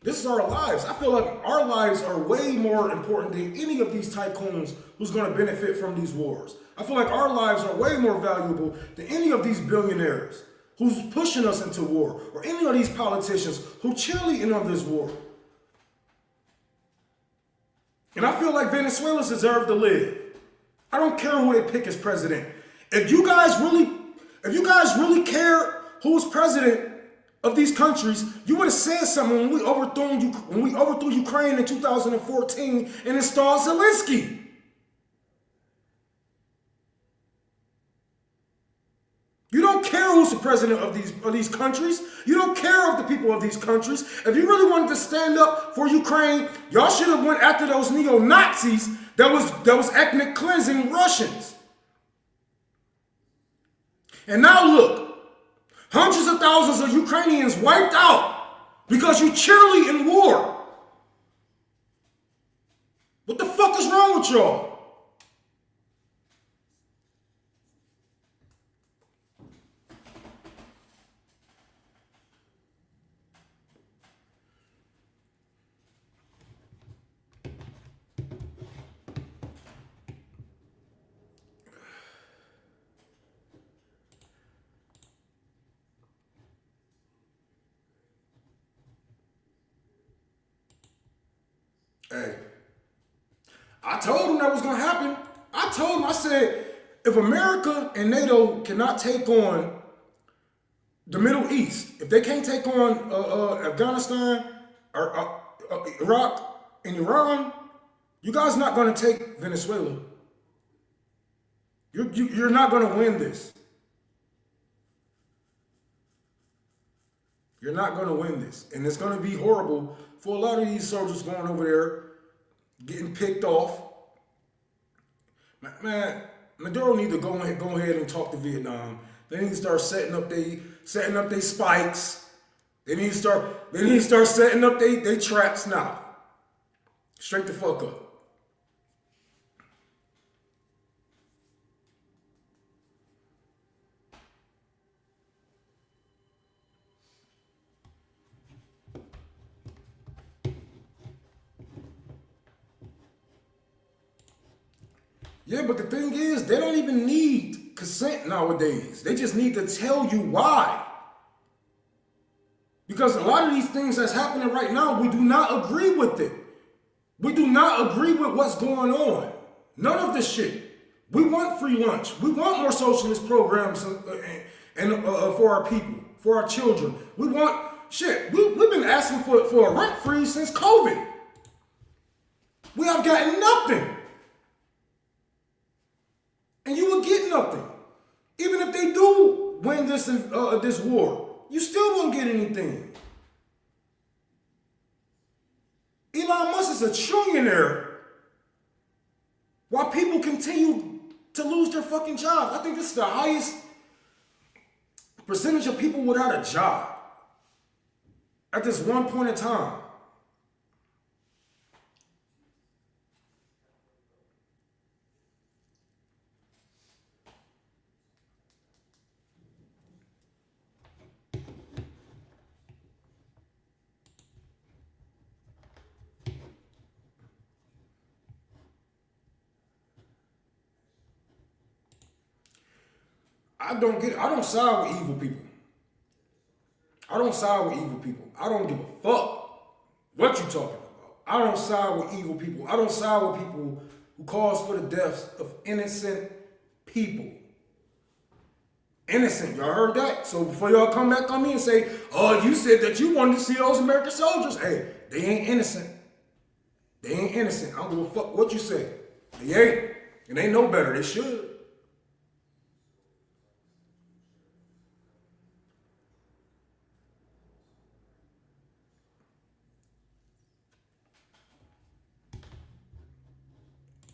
This is our lives. I feel like our lives are way more important than any of these tycoons who's going to benefit from these wars. I feel like our lives are way more valuable than any of these billionaires who's pushing us into war or any of these politicians who cheerleading on this war. And I feel like Venezuelans deserve to live. I don't care who they pick as president. If you guys really care who's president of these countries, you would have said something when we overthrew Ukraine in 2014 and installed Zelensky. You don't care who's the president of these countries. You don't care of the people of these countries. If you really wanted to stand up for Ukraine, y'all should have went after those neo-Nazis that was ethnic cleansing Russians. And now look. Hundreds of thousands of Ukrainians wiped out because you cheerlead in war. What the fuck is wrong with y'all? Hey, I told them that was going to happen. I told them, I said, if America and NATO cannot take on the Middle East, if they can't take on Afghanistan or Iraq and Iran, you guys not going to take Venezuela. You're not going to win this. You're not going to win this. And it's going to be horrible for a lot of these soldiers going over there, getting picked off. Man, Maduro need to go ahead and talk to Vietnam. They need to start setting up they spikes. They need to start setting up they traps now. Straight the fuck up. Yeah, but the thing is, they don't even need consent nowadays. They just need to tell you why. Because a lot of these things that's happening right now, we do not agree with it. We do not agree with what's going on. None of this shit. We want free lunch. We want more socialist programs for our people, for our children. We want shit. We've been asking for a rent freeze since COVID. We have gotten nothing. And you will get nothing. Even if they do win this war, you still won't get anything. Elon Musk is a trillionaire while people continue to lose their fucking jobs. I think this is the highest percentage of people without a job at this one point in time. I don't get it. I don't side with evil people. I don't side with evil people. I don't give a fuck what you talking about. I don't side with evil people. I don't side with people who cause for the deaths of innocent people. Innocent. Y'all heard that? So before y'all come back on me and say, oh, you said that you wanted to see those American soldiers. Hey, they ain't innocent. They ain't innocent. I don't give a fuck what you say. They ain't. And they know better. They should.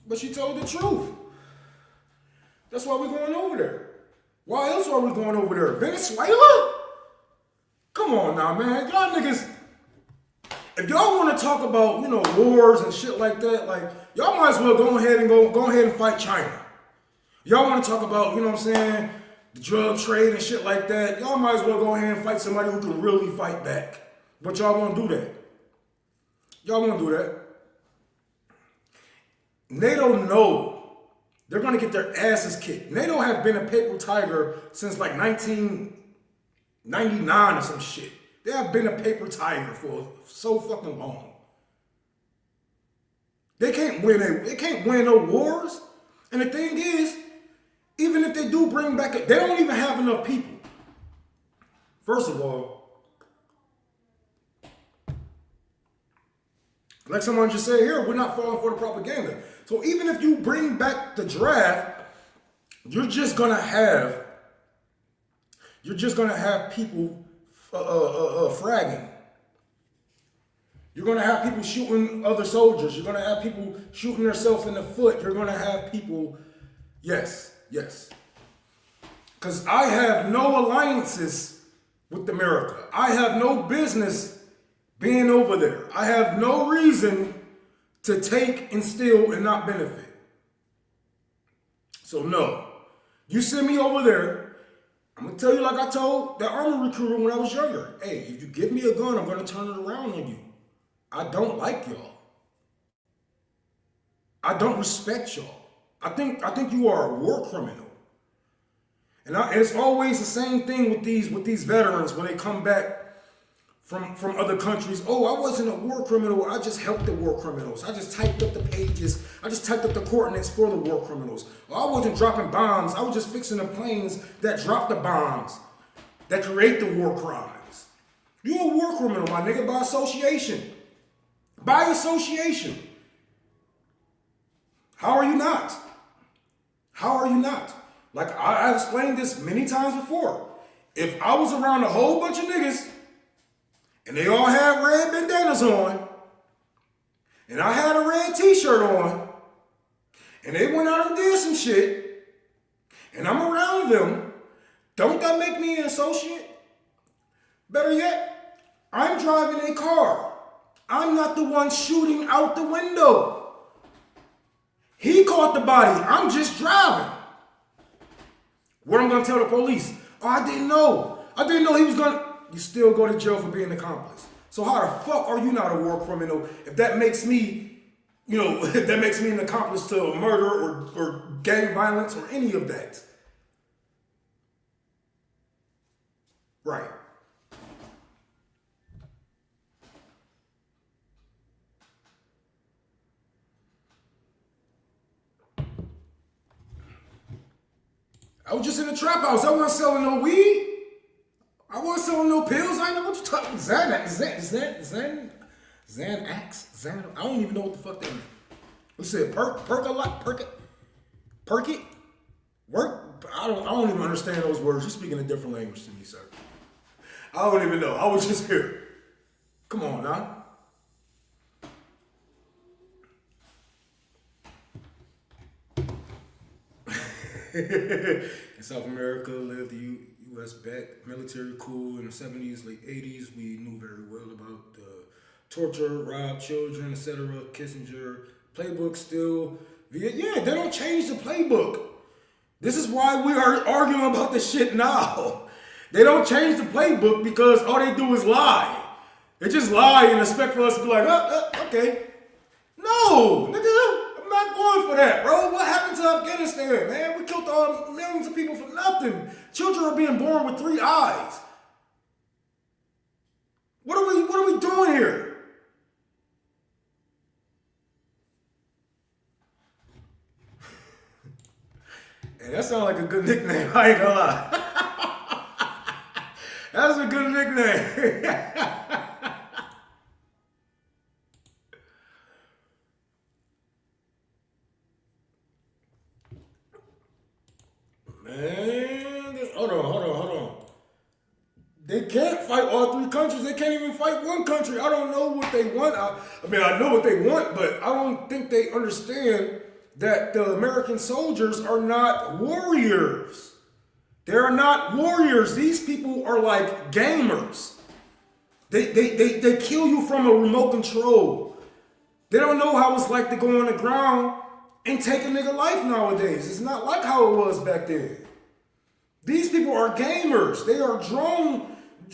But she told the truth. That's why we're going over there. Why else are we going over there? Venezuela? Come on now, man. Y'all niggas, if y'all want to talk about, wars and shit like that, like, y'all might as well go ahead and fight China. Y'all want to talk about, the drug trade and shit like that, y'all might as well go ahead and fight somebody who can really fight back. But y'all won't do that. Y'all won't do that. NATO know they're going to get their asses kicked. NATO have been a paper tiger since like 1999 or some shit. They have been a paper tiger for so fucking long. They can't win no wars. And the thing is, even if they do bring back they don't even have enough people. First of all, like someone just said here, we're not falling for the propaganda. So even if you bring back the draft, you're just gonna have people fragging. You're gonna have people shooting other soldiers. You're gonna have people shooting themselves in the foot. You're gonna have people, yes. Because I have no alliances with America. I have no business being over there. I have no reason to take and steal and not benefit. So no, you send me over there, I'm gonna tell you like I told the Army recruiter when I was younger. Hey, if you give me a gun, I'm gonna turn it around on you. I don't like y'all. I don't respect y'all. I think you are a war criminal. And it's always the same thing with these veterans when they come back from other countries. Oh, I wasn't a war criminal. I just helped the war criminals. I just typed up the pages. I just typed up the coordinates for the war criminals. Or I wasn't dropping bombs. I was just fixing the planes that drop the bombs, that create the war crimes. You're a war criminal, my nigga, by association. By association. How are you not? How are you not? Like I've explained this many times before. If I was around a whole bunch of niggas and they all had red bandanas on, and I had a red t-shirt on, and they went out and did some shit, and I'm around them, don't that make me an associate? Better yet, I'm driving a car. I'm not the one shooting out the window. He caught the body. I'm just driving. What I'm gonna tell the police? Oh, I didn't know. I didn't know he was gonna. You still go to jail for being an accomplice. So how the fuck are you not a war criminal if that makes me, if that makes me an accomplice to a murder or gang violence or any of that? Right. I was just in the trap house. I wasn't selling no weed. I wasn't selling no pills. I ain't know what you talking. Xanax. I don't even know what the fuck that mean. You said perk it, work. I don't even understand those words. You're speaking a different language to me, sir. I don't even know. I was just here. Come on now. In South America, lived the U.S. backed military coup in the 70s, late 80s. We knew very well about torture, rob children, etc. Kissinger playbook still. Yeah, they don't change the playbook. This is why we are arguing about this shit now. They don't change the playbook because all they do is lie. They just lie and expect for us to be like, okay. No, nigga. I'm not going for that, bro. What happened to Afghanistan, man? We killed millions of people for nothing. Children are being born with 3 eyes. What are we doing here? Hey, that sounds like a good nickname. I ain't gonna lie. That's a good nickname. Man, hold on. They can't fight all 3 countries. They can't even fight one country. I don't know what they want. I know what they want, but I don't think they understand that the American soldiers are not warriors. They're not warriors. These people are like gamers. They kill you from a remote control. They don't know how it's like to go on the ground and take a nigga life nowadays. It's not like how it was back then. These people are gamers. They are drone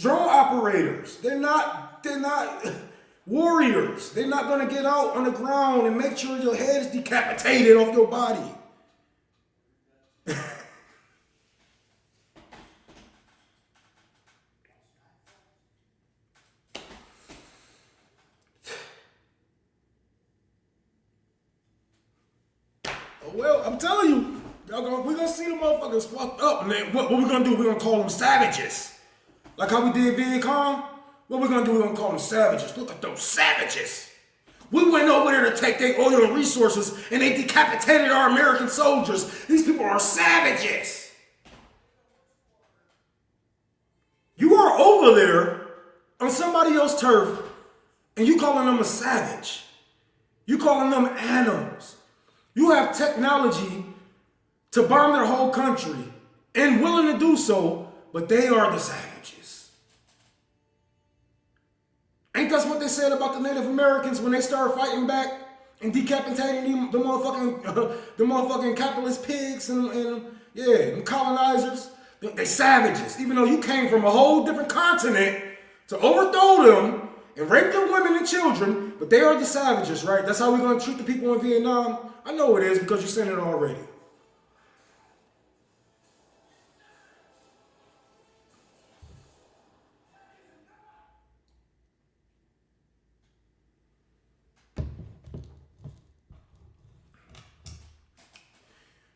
operators. They're not warriors. They're not gonna get out on the ground and make sure your head is decapitated off your body. Well, I'm telling you, we're gonna see the motherfuckers fucked up, man. What we gonna do? We're gonna call them savages. Like how we did Vietcong. What we're gonna do? We're gonna call them savages. Look at those savages. We went over there to take their oil and resources, and they decapitated our American soldiers. These people are savages. You are over there on somebody else's turf, and you calling them a savage. You calling them animals. You have technology to bomb their whole country and willing to do so, but they are the savages. Ain't that what they said about the Native Americans when they started fighting back and decapitating the motherfucking capitalist pigs and them colonizers? They savages, even though you came from a whole different continent to overthrow them and rape their women and children, but they are the savages, right? That's how we're going to treat the people in Vietnam. I know it is because you said it already.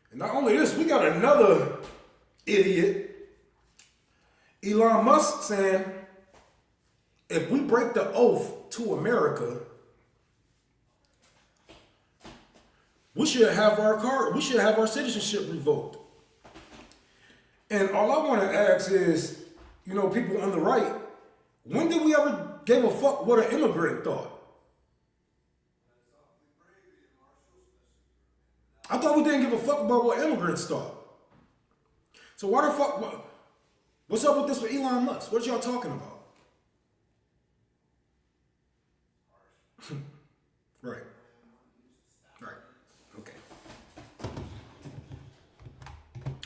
And not only this, we got another idiot, Elon Musk, saying, if we break the oath to America, we should have our citizenship revoked. And all I want to ask is, people on the right, when did we ever gave a fuck what an immigrant thought. I thought we didn't give a fuck about what immigrants thought. So why the fuck, what's up with this with Elon Musk? What y'all talking about? Right. Right. Okay.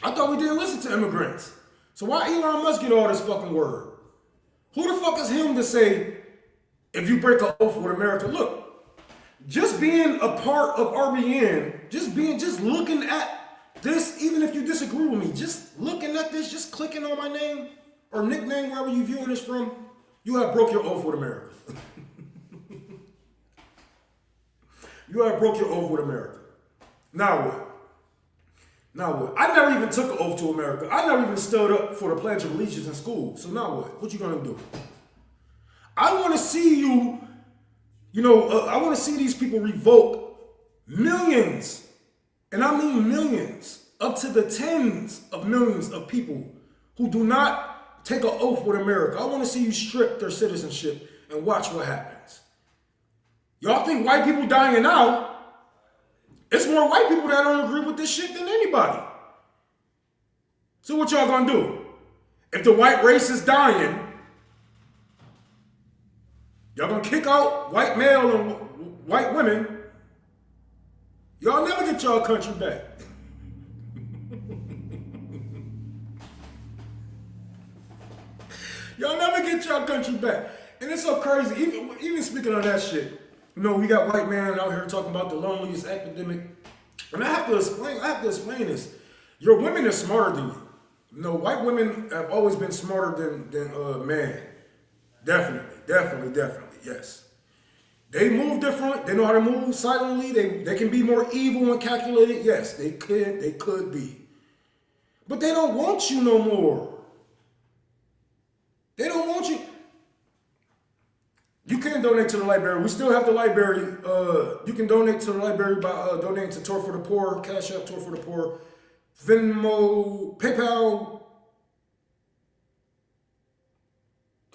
I thought we didn't listen to immigrants. So why Elon Musk get all this fucking word? Who the fuck is him to say, if you break an oath with America? Look, just being a part of RBN, just looking at this, even if you disagree with me, just looking at this, just clicking on my name or nickname, wherever you viewing this from, you have broke your oath with America. You have broke your oath with America. Now what? Now what? I never even took an oath to America. I never even stood up for the Pledge of Allegiance in school. So now what? What you gonna do? I want to see you, I want to see these people revoke millions, and I mean millions, up to the tens of millions of people who do not take an oath with America. I want to see you strip their citizenship and watch what happens. Y'all think white people dying out? It's more white people that don't agree with this shit than anybody. So what y'all gonna do? If the white race is dying, y'all gonna kick out white male and white women. Y'all never get y'all country back. Y'all never get y'all country back. And it's so crazy, even speaking of that shit, we got white man out here talking about the loneliest epidemic. And I have to explain this. Your women are smarter than you. White women have always been smarter than men. Definitely, yes. They move different. They know how to move silently. They can be more evil and calculated. Yes, they could be. But they don't want you no more. They don't want you. You can donate to the library. We still have the library. You can donate to the library by donating to Tour for the Poor, Cash App, Tour for the Poor, Venmo, PayPal,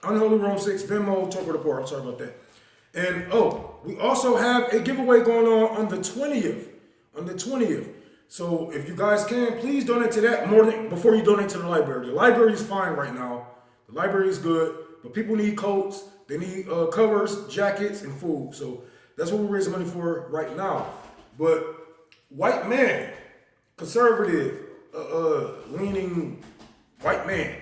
Unholy Rome 6, Venmo, Tour for the Poor. I'm sorry about that. And we also have a giveaway going on the 20th. On the 20th. So if you guys can, please donate to that before you donate to the library. The library is fine right now. The library is good, but people need coats. They need covers, jackets, and food. So that's what we're raising money for right now. But white man, conservative, leaning white man,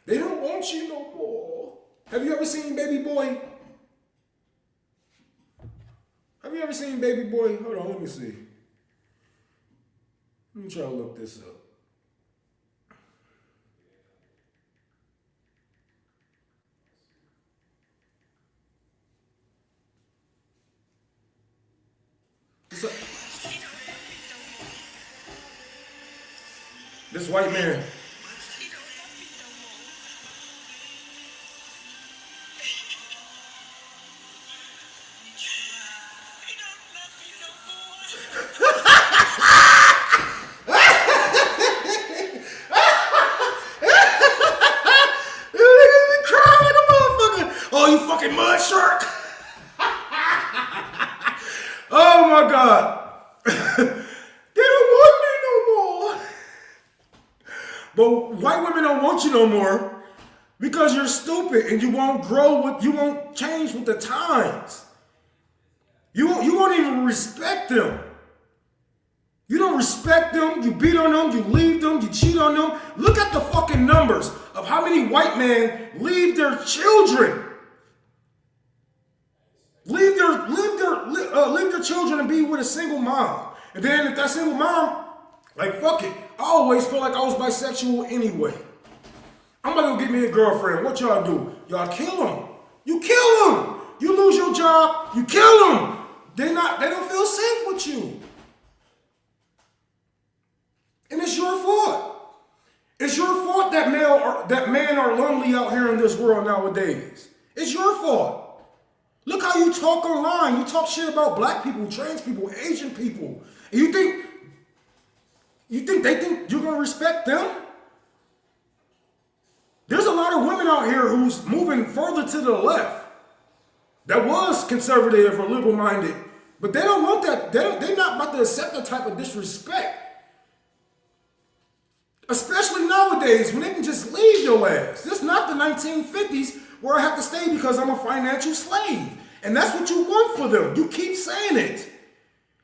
they don't want you no more. Have you ever seen Baby Boy? Have you ever seen Baby Boy? Hold on, let me see. Let me try to look this up. This white man. Oh, you fucking mud shark. Oh my God. They don't want me no more. But white women don't want you no more because you're stupid and you won't change with the times. You won't even respect them. You don't respect them, you beat on them, you leave them, you cheat on them. Look at the fucking numbers of how many white men leave their children. Leave their children and be with a single mom. And then if that single mom, like fuck it, I always feel like I was bisexual anyway. I'm about to go get me a girlfriend. What y'all do? Y'all kill them. You kill them. You lose your job, you kill them. They don't feel safe with you. And it's your fault. It's your fault that men are lonely out here in this world nowadays. It's your fault. Look how you talk online. You talk shit about black people, trans people, Asian people. And you think they think you're gonna respect them? There's a lot of women out out here who's moving further to the left, that was conservative or liberal-minded, but they don't want that. They're not about to accept that type of disrespect. Especially nowadays when they can just leave your ass. This is not the 1950s where I have to stay because I'm a financial slave. And that's what you want for them. You keep saying it.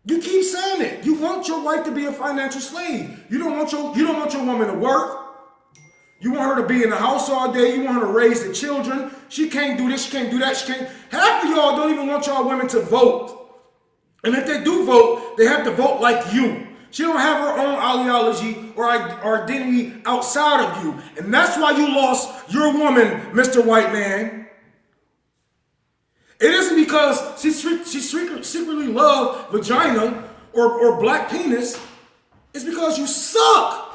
You keep saying it. You want your wife to be a financial slave. You don't want your woman to work. You want her to be in the house all day. You want her to raise the children. She can't do this. She can't do that. She can't. Half of y'all don't even want y'all women to vote. And if they do vote, they have to vote like you. She don't have her own ideology or identity outside of you. And that's why you lost your woman, Mr. White Man. It isn't because she secretly loves vagina or black penis. It's because you suck.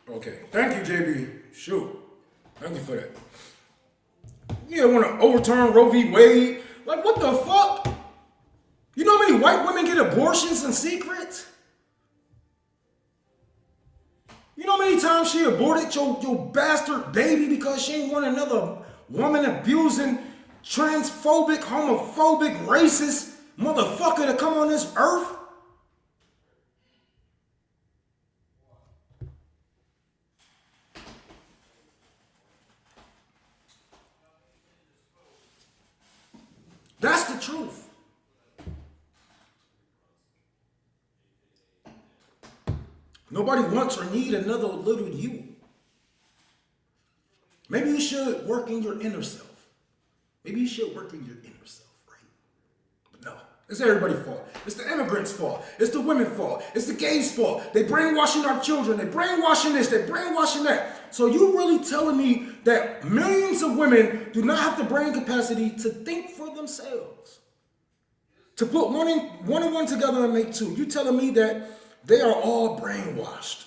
Okay, thank you, JB. Shoot, thank you for that. You want to overturn Roe v. Wade? Like, what the fuck? You know how many white women get abortions in secret? You know how many times she aborted your bastard baby because she ain't want another woman abusing, transphobic, homophobic, racist motherfucker to come on this earth? That's the truth. Nobody wants or need another little you. Maybe you should work in your inner self. Maybe you should work in your inner self, right? But no, it's everybody's fault. It's the immigrants' fault. It's the women's fault. It's the gays' fault. They brainwashing our children. They brainwashing this. They brainwashing that. So you really telling me that millions of women do not have the brain capacity to think for themselves? To put one and one together and make two. You telling me that they are all brainwashed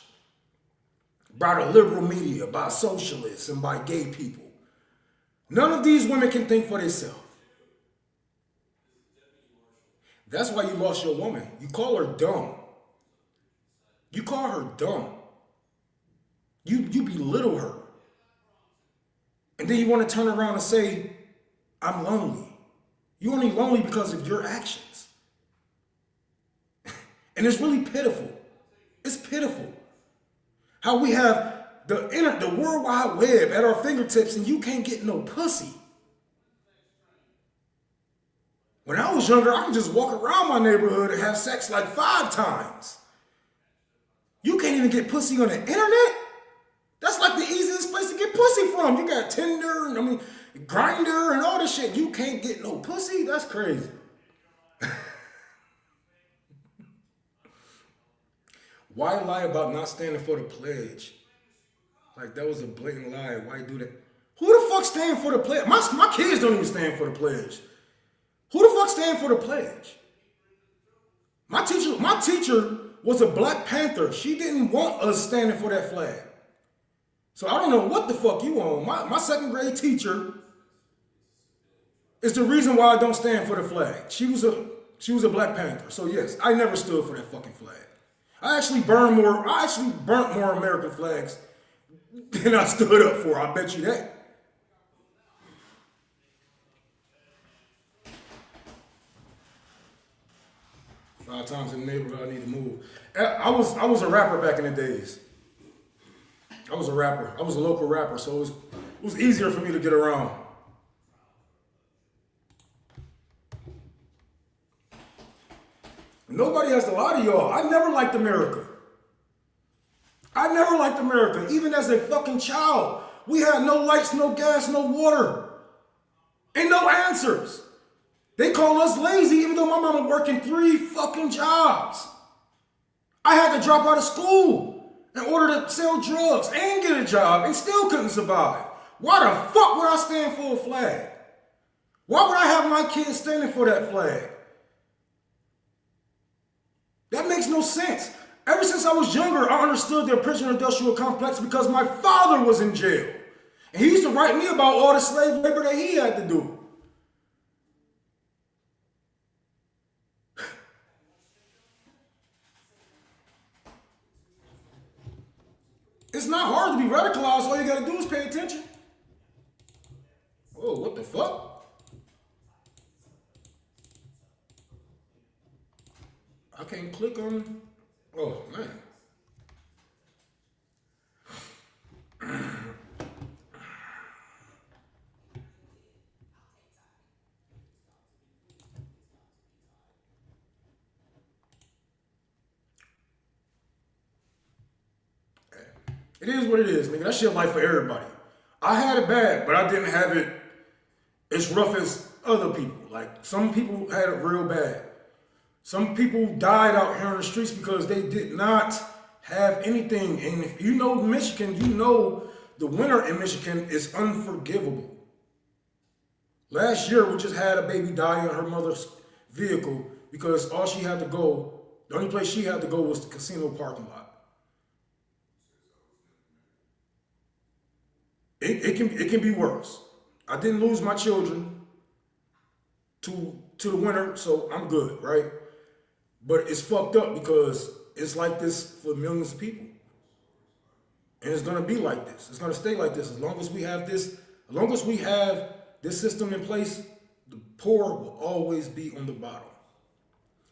by the liberal media, by socialists, and by gay people. None of these women can think for themselves. That's why you lost your woman. You call her dumb. You call her dumb. You belittle her. And then you want to turn around and say, I'm lonely. You're only lonely because of your actions. And it's really pitiful. It's pitiful. How we have the World Wide Web at our fingertips and you can't get no pussy. When I was younger, I could just walk around my neighborhood and have sex like 5 times. You can't even get pussy on the internet? That's like the easiest place to get pussy from. You got Tinder, Grindr and all this shit. You can't get no pussy? That's crazy. Why lie about not standing for the pledge? Like that was a blatant lie. Why do that? Who the fuck stand for the pledge? My kids don't even stand for the pledge. Who the fuck stand for the pledge? My teacher was a Black Panther. She didn't want us standing for that flag. So I don't know what the fuck you on. My second grade teacher is the reason why I don't stand for the flag. She was a Black Panther. So yes, I never stood for that fucking flag. I actually burnt more American flags than I stood up for. I bet you that. Five times in the neighborhood, I need to move. I was a rapper back in the days. I was a rapper. I was a local rapper, so it was easier for me to get around. Nobody has to lie to y'all. I never liked America. I never liked America, even as a fucking child. We had no lights, no gas, no water, and no answers. They call us lazy, even though my mama working 3 fucking jobs. I had to drop out of school in order to sell drugs and get a job and still couldn't survive. Why the fuck would I stand for a flag? Why would I have my kids standing for that flag? That makes no sense. Ever since I was younger, I understood the prison industrial complex because my father was in jail. And he used to write me about all the slave labor that he had to do. It's not hard to be radicalized. All you gotta do is pay attention. Oh, what the fuck? I can't click on. Oh, man. It is what it is, nigga. That shit life for everybody. I had it bad, but I didn't have it as rough as other people. Like, some people had it real bad. Some people died out here on the streets because they did not have anything. And if you know Michigan, you know the winter in Michigan is unforgivable. Last year, we just had a baby die in her mother's vehicle because all she had to go, the only place she had to go was the casino parking lot. It can be worse. I didn't lose my children to the winter, so I'm good, right? But it's fucked up because it's like this for millions of people. And it's gonna be like this. It's gonna stay like this. As long as we have this system in place, the poor will always be on the bottom.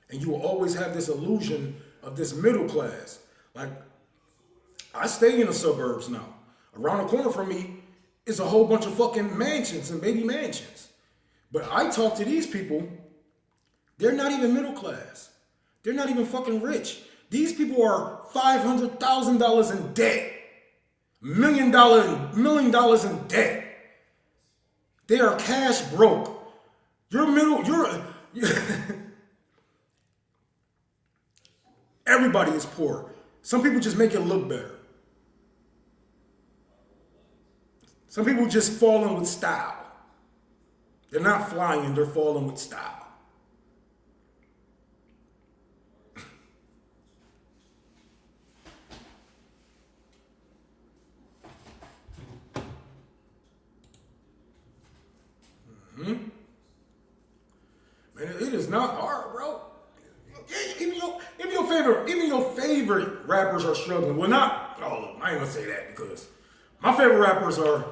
And you will always have this illusion of this middle class. Like, I stay in the suburbs now. Around the corner from me is a whole bunch of fucking mansions and baby mansions. But I talk to these people, they're not even middle class. They're not even fucking rich. These people are $500,000 in debt. $1 million in debt. They are cash broke. Everybody is poor. Some people just make it look better. Some people just falling with style. They're not flying, they're falling with style. Man, it is not hard, bro. Even your favorite rappers are struggling. Well, not all of them. I ain't gonna say that because my favorite rappers are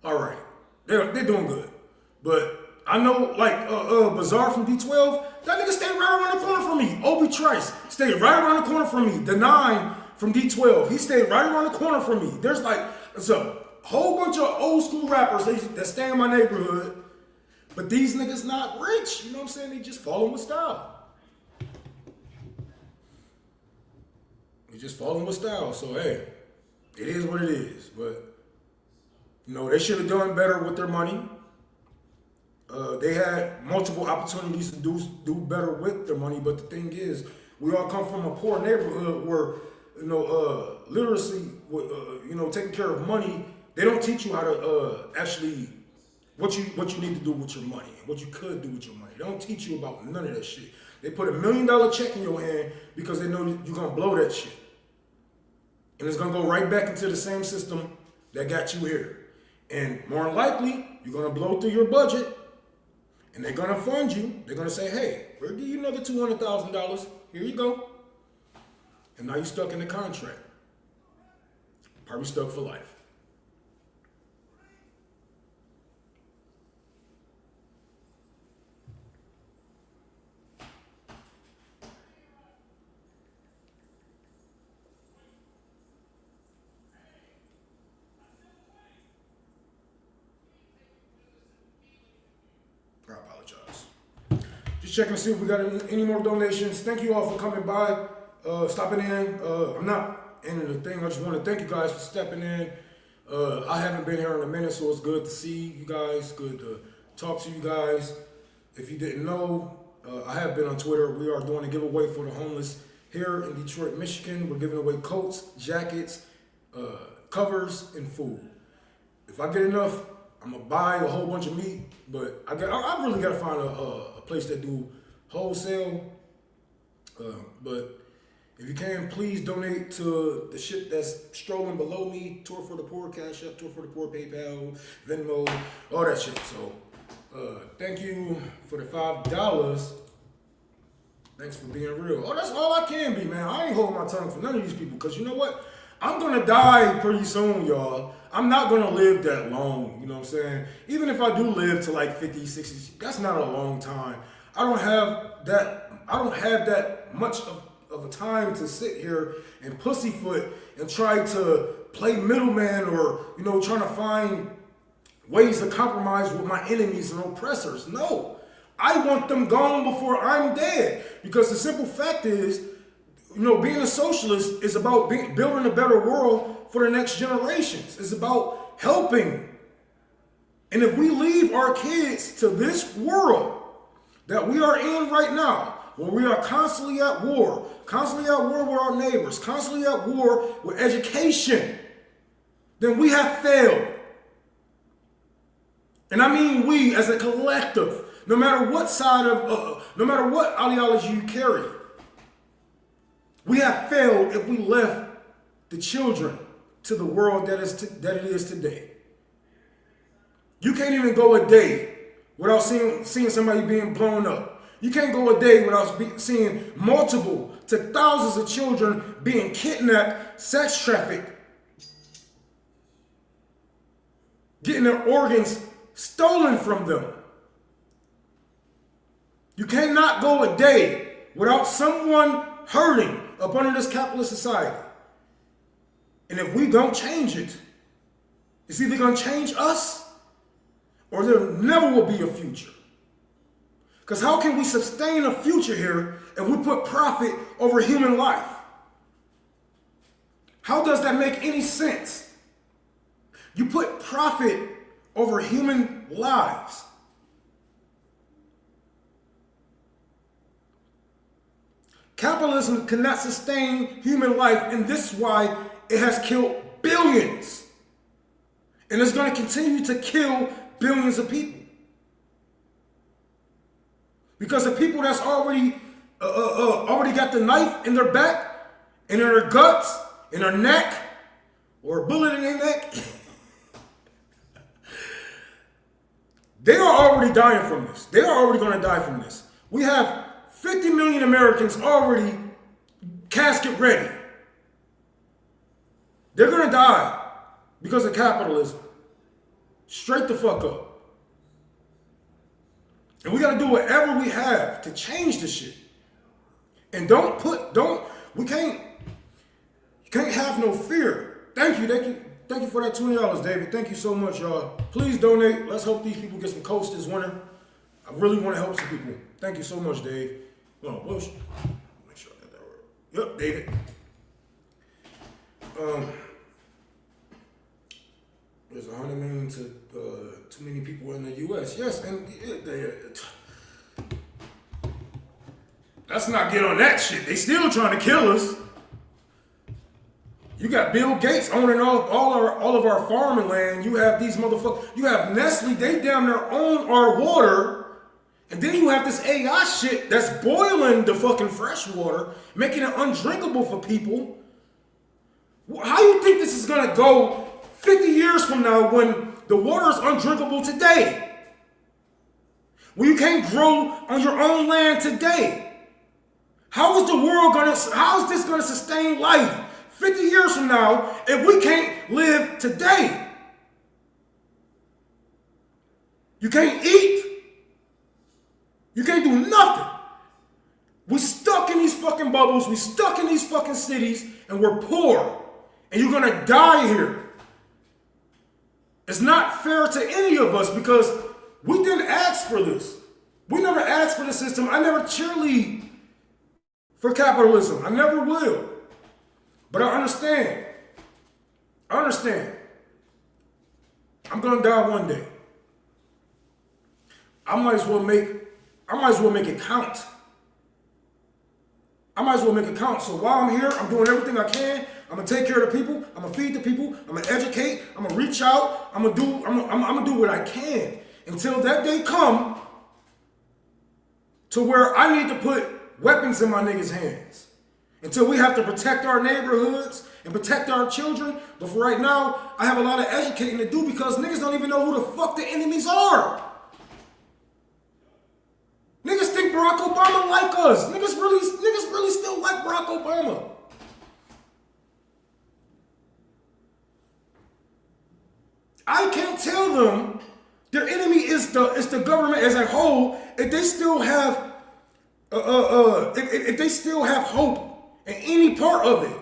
all right. They're doing good. But I know, like, Bizarre from D12, that nigga stayed right around the corner from me. Obi Trice stayed right around the corner from me. The 9 from D12, he stayed right around the corner from me. There's a whole bunch of old school rappers that stay in my neighborhood, but these niggas not rich. You know what I'm saying? They just falling with style. They just falling with style. So, hey, it is what it is. But, you know, they should have done better with their money. They had multiple opportunities to do better with their money, but the thing is, we all come from a poor neighborhood where, you know, literacy, you know, taking care of money, they don't teach you how to actually, what you need to do with your money, what you could do with your money. They don't teach you about none of that shit. They put $1 million check in your hand because they know you're gonna blow that shit. And it's gonna go right back into the same system that got you here. And more than likely, you're gonna blow through your budget. And they're gonna fund you. They're gonna say, hey, we'll give you another $200,000. Here you go. And now you're stuck in the contract. Probably stuck for life. I apologize. Just checking to see if we got any more donations. Thank you all for coming by, stopping in. I'm not ending the thing. I just want to thank you guys for stepping in. I haven't been here in a minute, so it's good to see you guys. Good to talk to you guys. If you didn't know, I have been on Twitter. We are doing a giveaway for the homeless here in Detroit, Michigan. We're giving away coats, jackets, covers, and food. If I get enough, I'm gonna buy a whole bunch of meat, but I really gotta find a place that do wholesale. But If you can, please donate to the shit that's strolling below me. Tour for the Poor, Cash App, Tour for the Poor, PayPal, Venmo, all that shit. So, thank you for the $5. Thanks for being real. Oh, that's all I can be, man. I ain't holding my tongue for none of these people. Because you know what? I'm going to die pretty soon, y'all. I'm not going to live that long. You know what I'm saying? Even if I do live to like 50, 60, that's not a long time. I don't have that much of a time to sit here and pussyfoot and try to play middleman or, you know, trying to find ways to compromise with my enemies and oppressors. No. I want them gone before I'm dead. Because the simple fact is, you know, being a socialist is about building a better world for the next generations. It's about helping. And if we leave our kids to this world that we are in right now, where we are constantly at war with our neighbors, constantly at war with education, then we have failed. And I mean we as a collective. No matter what side of, no matter what ideology you carry, we have failed if we left the children to the world that it is today. You can't even go a day without seeing somebody being blown up. You can't go a day without seeing multiple to thousands of children being kidnapped, sex trafficked, getting their organs stolen from them. You cannot go a day without someone hurting up under this capitalist society. And if we don't change it, it's either going to change us or there never will be a future. Because how can we sustain a future here if we put profit over human life? How does that make any sense? You put profit over human lives. Capitalism cannot sustain human life, and this is why it has killed billions. And it's going to continue to kill billions of people. Because the people that's already got the knife in their back, and in their guts, in their neck, or a bullet in their neck, they are already dying from this. They are already going to die from this. We have 50 million Americans already casket ready. They're going to die because of capitalism. Straight the fuck up. And we got to do whatever we have to change this shit. And you can't have no fear. Thank you for that $20, David. Thank you so much, y'all. Please donate. Let's hope these people get some coats this winter. I really want to help some people. Thank you so much, Dave. Oh, well, make sure I got that right. Yep, David. There's 100 million to too many people in the U.S. Yes, and let's not get on that shit. They still trying to kill us. You got Bill Gates owning all of our farming land. You have these motherfuckers. You have Nestle. They damn near own our water. And then you have this AI shit that's boiling the fucking fresh water, making it undrinkable for people. How you think this is gonna go 50 years from now when the water is undrinkable today? When you can't grow on your own land today? How is this gonna sustain life 50 years from now if we can't live today? You can't eat. You can't do nothing. We're stuck in these fucking bubbles. We're stuck in these fucking cities, and we're poor. And you're gonna die here. It's not fair to any of us because we didn't ask for this. We never asked for the system. I never cheerlead for capitalism. I never will. But I understand. I'm gonna die one day. I might as well make it count. So while I'm here, I'm doing everything I can. I'm gonna take care of the people. I'm gonna feed the people. I'm gonna educate. I'm gonna reach out. I'm gonna do what I can until that day come to where I need to put weapons in my niggas' hands. until we have to protect our neighborhoods and protect our children. But for right now, I have a lot of educating to do because niggas don't even know who the fuck the enemies are. Niggas think Barack Obama like us. Niggas really still like Barack Obama. I can't tell them their enemy is the government as a whole if they still have if they still have hope in any part of it.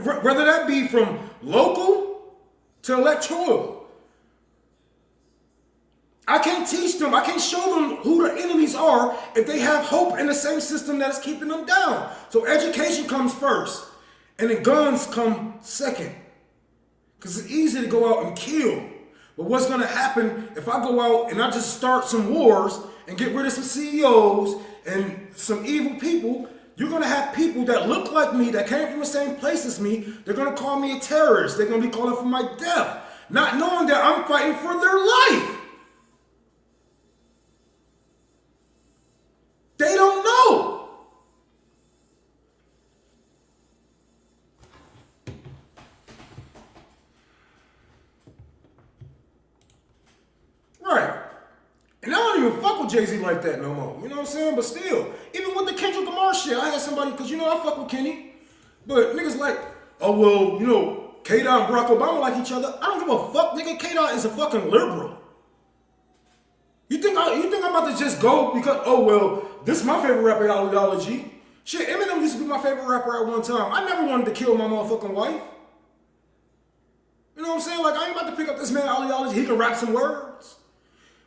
Whether that be from local to electoral. I can't teach them, I can't show them who the enemies are if they have hope in the same system that is keeping them down. So education comes first, and then guns come second. Because it's easy to go out and kill. But what's going to happen if I go out and I just start some wars and get rid of some CEOs and some evil people? You're going to have people that look like me, that came from the same place as me. They're going to call me a terrorist. They're going to be calling for my death, not knowing that I'm fighting for their life. They don't know. Right. And I don't even fuck with Jay-Z like that no more. You know what I'm saying? But still, even with the Kendrick Lamar shit, I had somebody, because you know I fuck with Kenny. But niggas like, oh well, you know, K-Dot and Barack Obama like each other. I don't give a fuck, nigga. K-Dot is a fucking liberal. You think I'm about to just go because, oh well, this is my favorite rapper ideology? Shit, Eminem used to be my favorite rapper at one time. I never wanted to kill my motherfucking wife. You know what I'm saying? Like, I ain't about to pick up this man's ideology. He can rap some words.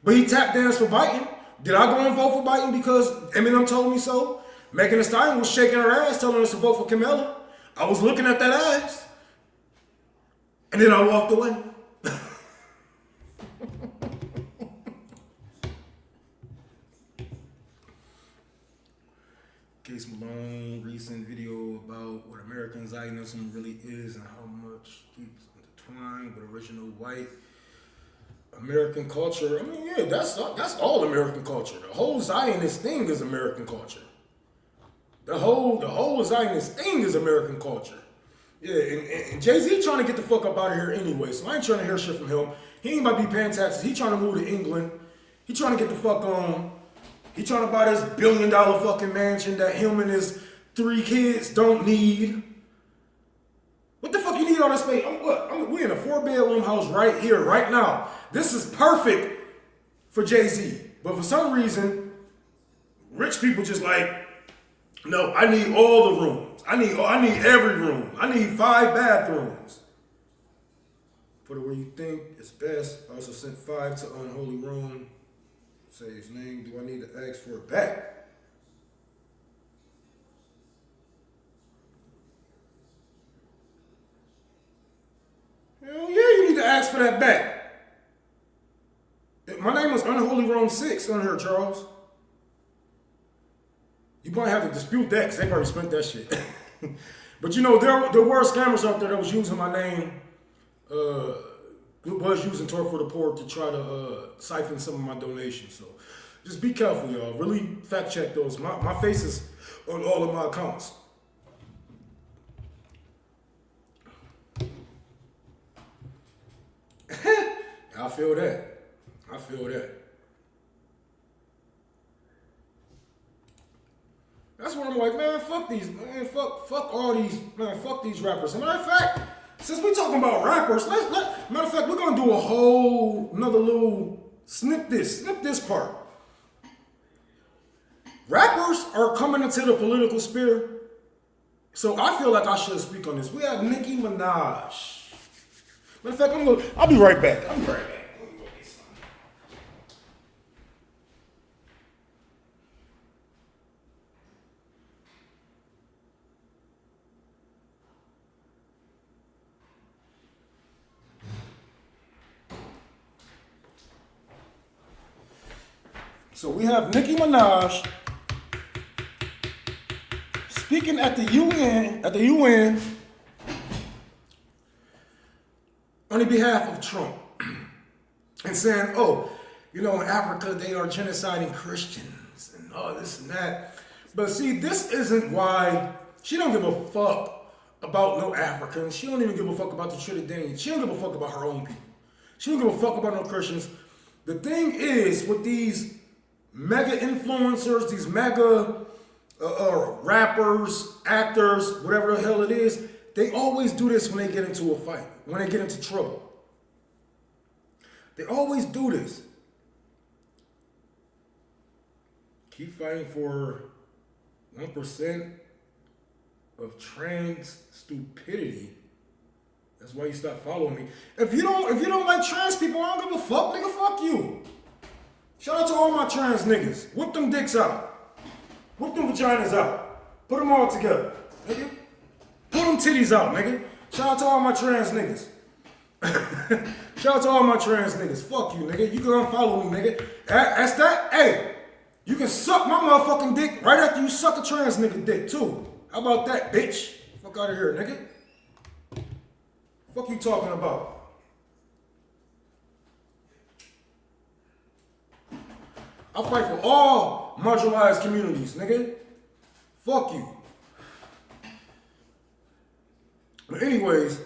But he tap danced for Biden. Did I go and vote for Biden because Eminem told me so? Megan Thee Stallion was shaking her ass telling us to vote for Camilla. I was looking at that ass. And then I walked away. Case Malone, recent video about what American Zionism really is and how much keeps intertwined with original white American culture. I mean, yeah, that's all American culture. The whole Zionist thing is American culture. The whole Zionist thing is American culture. Yeah, and Jay-Z trying to get the fuck up out of here anyway, so I ain't trying to hear shit from him. He ain't about to be paying taxes. He trying to move to England. He trying to get the fuck on. He trying to buy this $1 billion fucking mansion that him and his 3 kids don't need. What the fuck you need all this space? We in a 4-bedroom house right here, right now. This is perfect for Jay-Z. But for some reason, rich people just like, no, I need all the rooms. I need every room. I need 5 bathrooms. Put it where you think it's best. I also sent 5 to Unholy Room. Say his name. Do I need to ask for it back? Hell yeah, you need to ask for that back. My name was Unholy Rome 6 on here, Charles. You might have to dispute that because they probably spent that shit. But you know, there were scammers out there that was using my name, was using Tour for the Poor to try to siphon some of my donations. So just be careful, y'all. Really fact check those. My face is on all of my accounts. I feel that. I feel that. That's what I'm like, man, fuck these, man, fuck all these, man, fuck these rappers. As a matter of fact, since we're talking about rappers, matter of fact, we're gonna do a whole another little snip this part. Rappers are coming into the political sphere, so I feel like I should speak on this. We have Nicki Minaj. Matter of fact, I'll be right back. I'll be right back. So we have Nicki Minaj speaking at the UN on the behalf of Trump and saying, oh, you know, in Africa they are genociding Christians and all this and that. But see, this isn't why she don't give a fuck about no Africans. She don't even give a fuck about the Trinidadians. She don't give a fuck about her own people. She don't give a fuck about no Christians. The thing is, with these mega influencers, these mega rappers, actors, whatever the hell it is, they always do this when they get into a fight, when they get into trouble. They always do this. Keep fighting for 1% of trans stupidity. That's why you stop following me. If you don't like trans people, I don't give a fuck, nigga. Fuck you. Shout out to all my trans niggas. Whip them dicks out. Whip them vaginas out. Put them all together, nigga. Pull them titties out, nigga. Shout out to all my trans niggas. Shout out to all my trans niggas. Fuck you, nigga. You can unfollow me, nigga. That's that. Hey, you can suck my motherfucking dick right after you suck a trans nigga dick, too. How about that, bitch? Fuck out of here, nigga. Fuck you talking about? I fight for all marginalized communities, nigga. Fuck you. But anyways,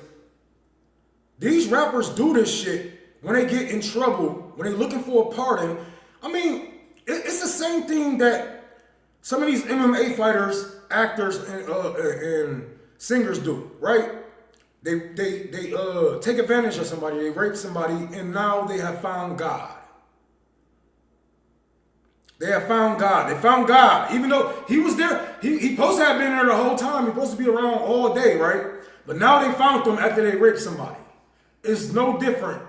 these rappers do this shit when they get in trouble, when they're looking for a pardon. I mean, it's the same thing that some of these MMA fighters, actors, and singers do, right? They take advantage of somebody, they rape somebody, and now they have found God. They have found God. They found God. Even though he was there, he supposed to have been there the whole time. He's supposed to be around all day, right? But now they found him after they raped somebody. It's no different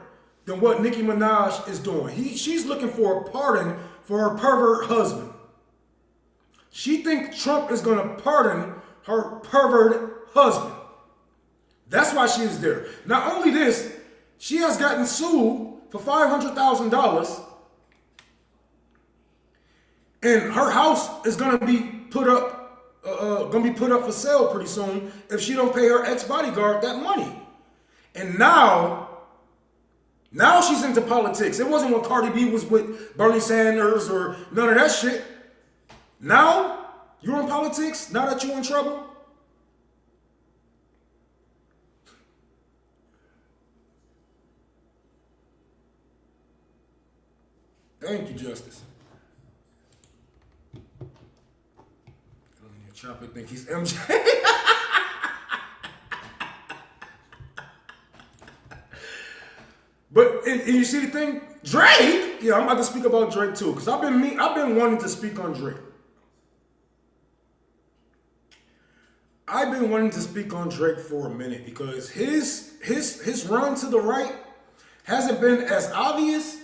than what Nicki Minaj is doing. She's looking for a pardon for her pervert husband. She thinks Trump is going to pardon her pervert husband. That's why she is there. Not only this, she has gotten sued for $500,000, and her house is going to be put up, for sale pretty soon if she don't pay her ex-bodyguard that money. And now she's into politics. It wasn't when Cardi B was with Bernie Sanders or none of that shit. Now you're in politics. Now that you're in trouble. Thank you, Justice. Chopper think he's MJ. But and you see the thing, Drake. Yeah, I'm about to speak about Drake too, because I've been wanting to speak on Drake. I've been wanting to speak on Drake for a minute because his run to the right hasn't been as obvious,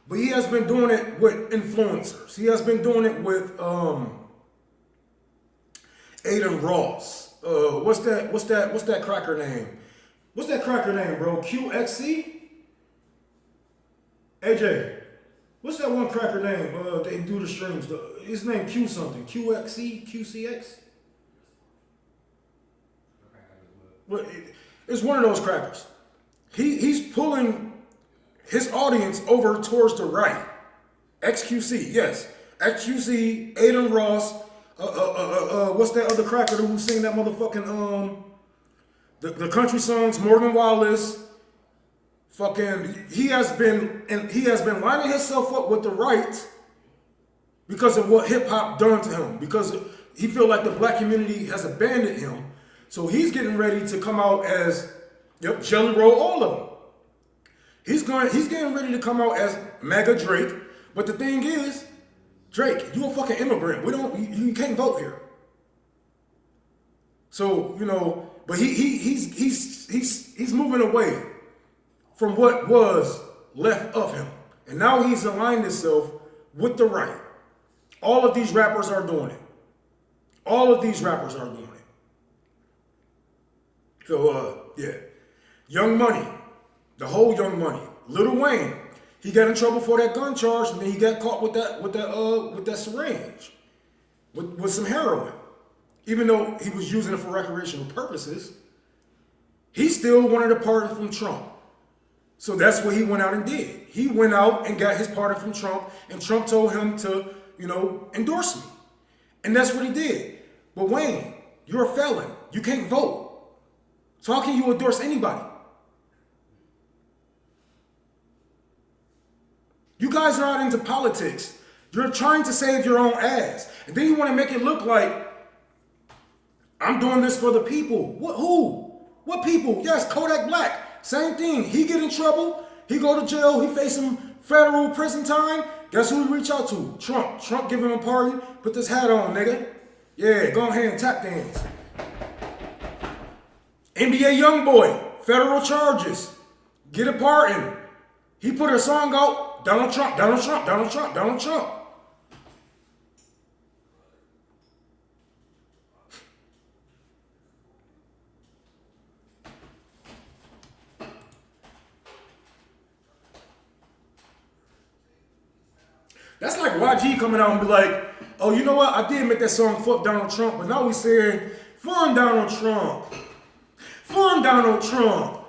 but he has been doing it with influencers. He has been doing it with Aiden Ross. What's that cracker name? What's that cracker name, bro? QXC? AJ, what's that one cracker name? They do the streams. His name Q something. QXC? QCX? Well, it's one of those crackers. He's pulling his audience over towards the right. XQC, yes. XQC, Aiden Ross. What's that other cracker who sing that motherfucking the country songs? Morgan Wallace. Fucking, he has been lining himself up with the right because of what hip hop done to him. Because he feel like the black community has abandoned him, so he's getting ready to come out as Jelly Roll, all of them. He's getting ready to come out as MAGA Drake. But the thing is, Drake, you a fucking immigrant. You can't vote here. So but he's moving away from what was left of him. And now he's aligned himself with the right. All of these rappers are doing it. All of these rappers are doing it. So, yeah. Young Money. The whole Young Money. Lil Wayne. He got in trouble for that gun charge, and then he got caught with that syringe. With some heroin. Even though he was using it for recreational purposes, he still wanted a pardon from Trump. So that's what he went out and did. He went out and got his pardon from Trump, and Trump told him to, endorse me. And that's what he did. But Wayne, you're a felon. You can't vote. So how can you endorse anybody? You guys are not into politics. You're trying to save your own ass. And then you want to make it look like I'm doing this for the people. What? Who? What people? Yes, Kodak Black. Same thing. He get in trouble. He go to jail. He facing federal prison time. Guess who he reach out to? Trump. Trump give him a pardon. Put this hat on, nigga. Yeah, go ahead and tap dance. NBA YoungBoy. Federal charges. Get a pardon. He put a song out. Donald Trump. Donald Trump. Donald Trump. Donald Trump. That's like YG coming out and be like, oh, you know what? I did make that song, fuck Donald Trump, but now we saying, fund Donald Trump. Fund Donald Trump.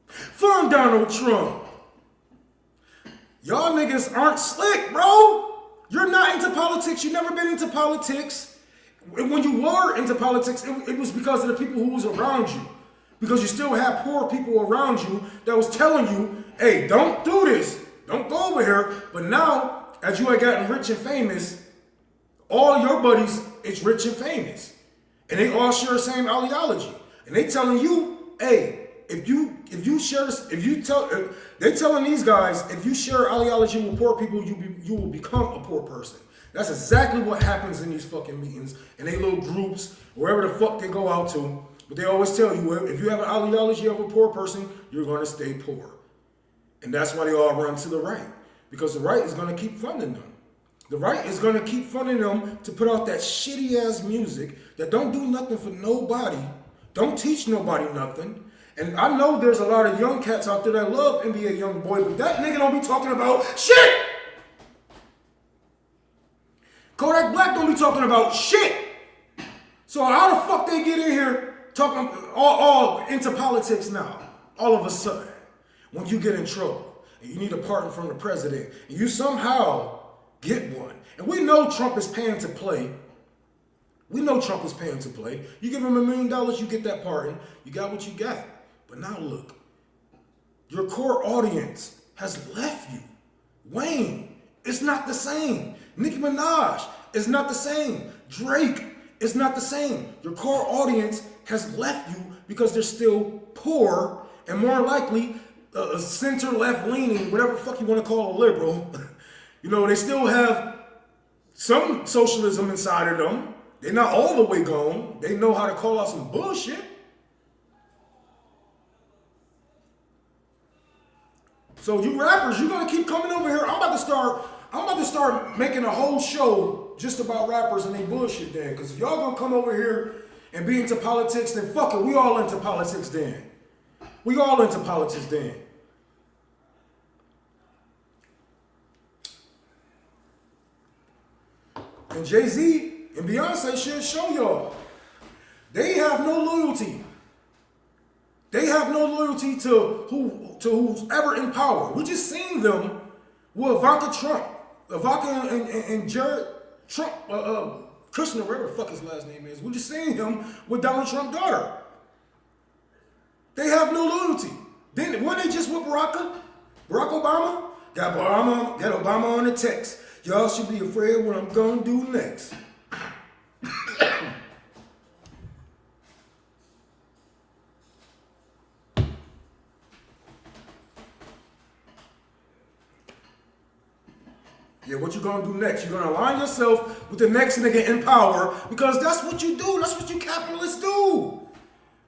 Fund Donald Trump. Y'all niggas aren't slick, bro. You're not into politics. You've never been into politics. When you were into politics, it was because of the people who was around you. Because you still have poor people around you that was telling you, hey, don't do this. Don't go over here. But now, as you have gotten rich and famous, all your buddies is rich and famous. And they all share the same ideology. And they telling you, hey, if you share this, they're telling these guys, if you share ideology with poor people, you will become a poor person. That's exactly what happens in these fucking meetings, in they little groups, wherever the fuck they go out to. But they always tell you, if you have an ideology of a poor person, you're going to stay poor. And that's why they all run to the right. Because the right is going to keep funding them. The right is going to keep funding them to put out that shitty ass music that don't do nothing for nobody, don't teach nobody nothing. And I know there's a lot of young cats out there that love NBA YoungBoy, but that nigga don't be talking about shit. Kodak Black don't be talking about shit. So how the fuck they get in here talking all into politics now, all of a sudden, when you get in trouble? And you need a pardon from the president, and you somehow get one. And we know Trump is paying to play. We know Trump is paying to play. You give him $1 million, you get that pardon. You got what you got. But now look, your core audience has left you. Wayne, it's not the same. Nicki Minaj is not the same. Drake is not the same. Your core audience has left you because they're still poor and more likely a center left leaning, whatever the fuck you want to call a liberal. You know, they still have some socialism inside of them. They're not all the way gone. They know how to call out some bullshit. So you rappers, you're gonna keep coming over here. I'm about to start making a whole show just about rappers and they bullshit then. Because if y'all gonna come over here and be into politics, then fuck it, we all into politics then. We all into politics then. And Jay-Z and Beyonce should show y'all. They have no loyalty. They have no loyalty to who's ever in power. We just seen them with Ivanka Trump. Ivanka and Jared Trump, Kushner, whatever the fuck his last name is. We just seen him with Donald Trump's daughter. They have no loyalty. Then weren't they just with Barack Obama? Got Obama on the text. Y'all should be afraid what I'm gonna do next. Yeah, what you gonna do next? You're gonna align yourself with the next nigga in power because that's what you do. That's what you capitalists do.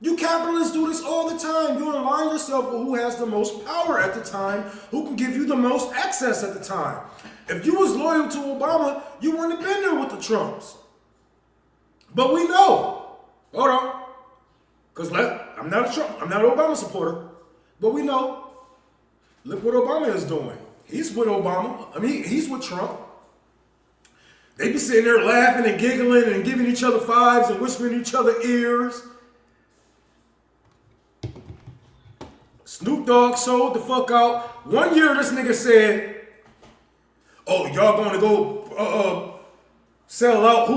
You capitalists do this all the time. You align yourself with who has the most power at the time, who can give you the most access at the time. If you was loyal to Obama, you wouldn't have been there with the Trumps. But we know. Hold on. Because I'm not an Obama supporter. But we know. Look what Obama is doing. He's with Obama. I mean, he's with Trump. They be sitting there laughing and giggling and giving each other fives and whispering in each other ears. Snoop Dogg sold the fuck out. 1 year this nigga said, oh, y'all gonna go sell out?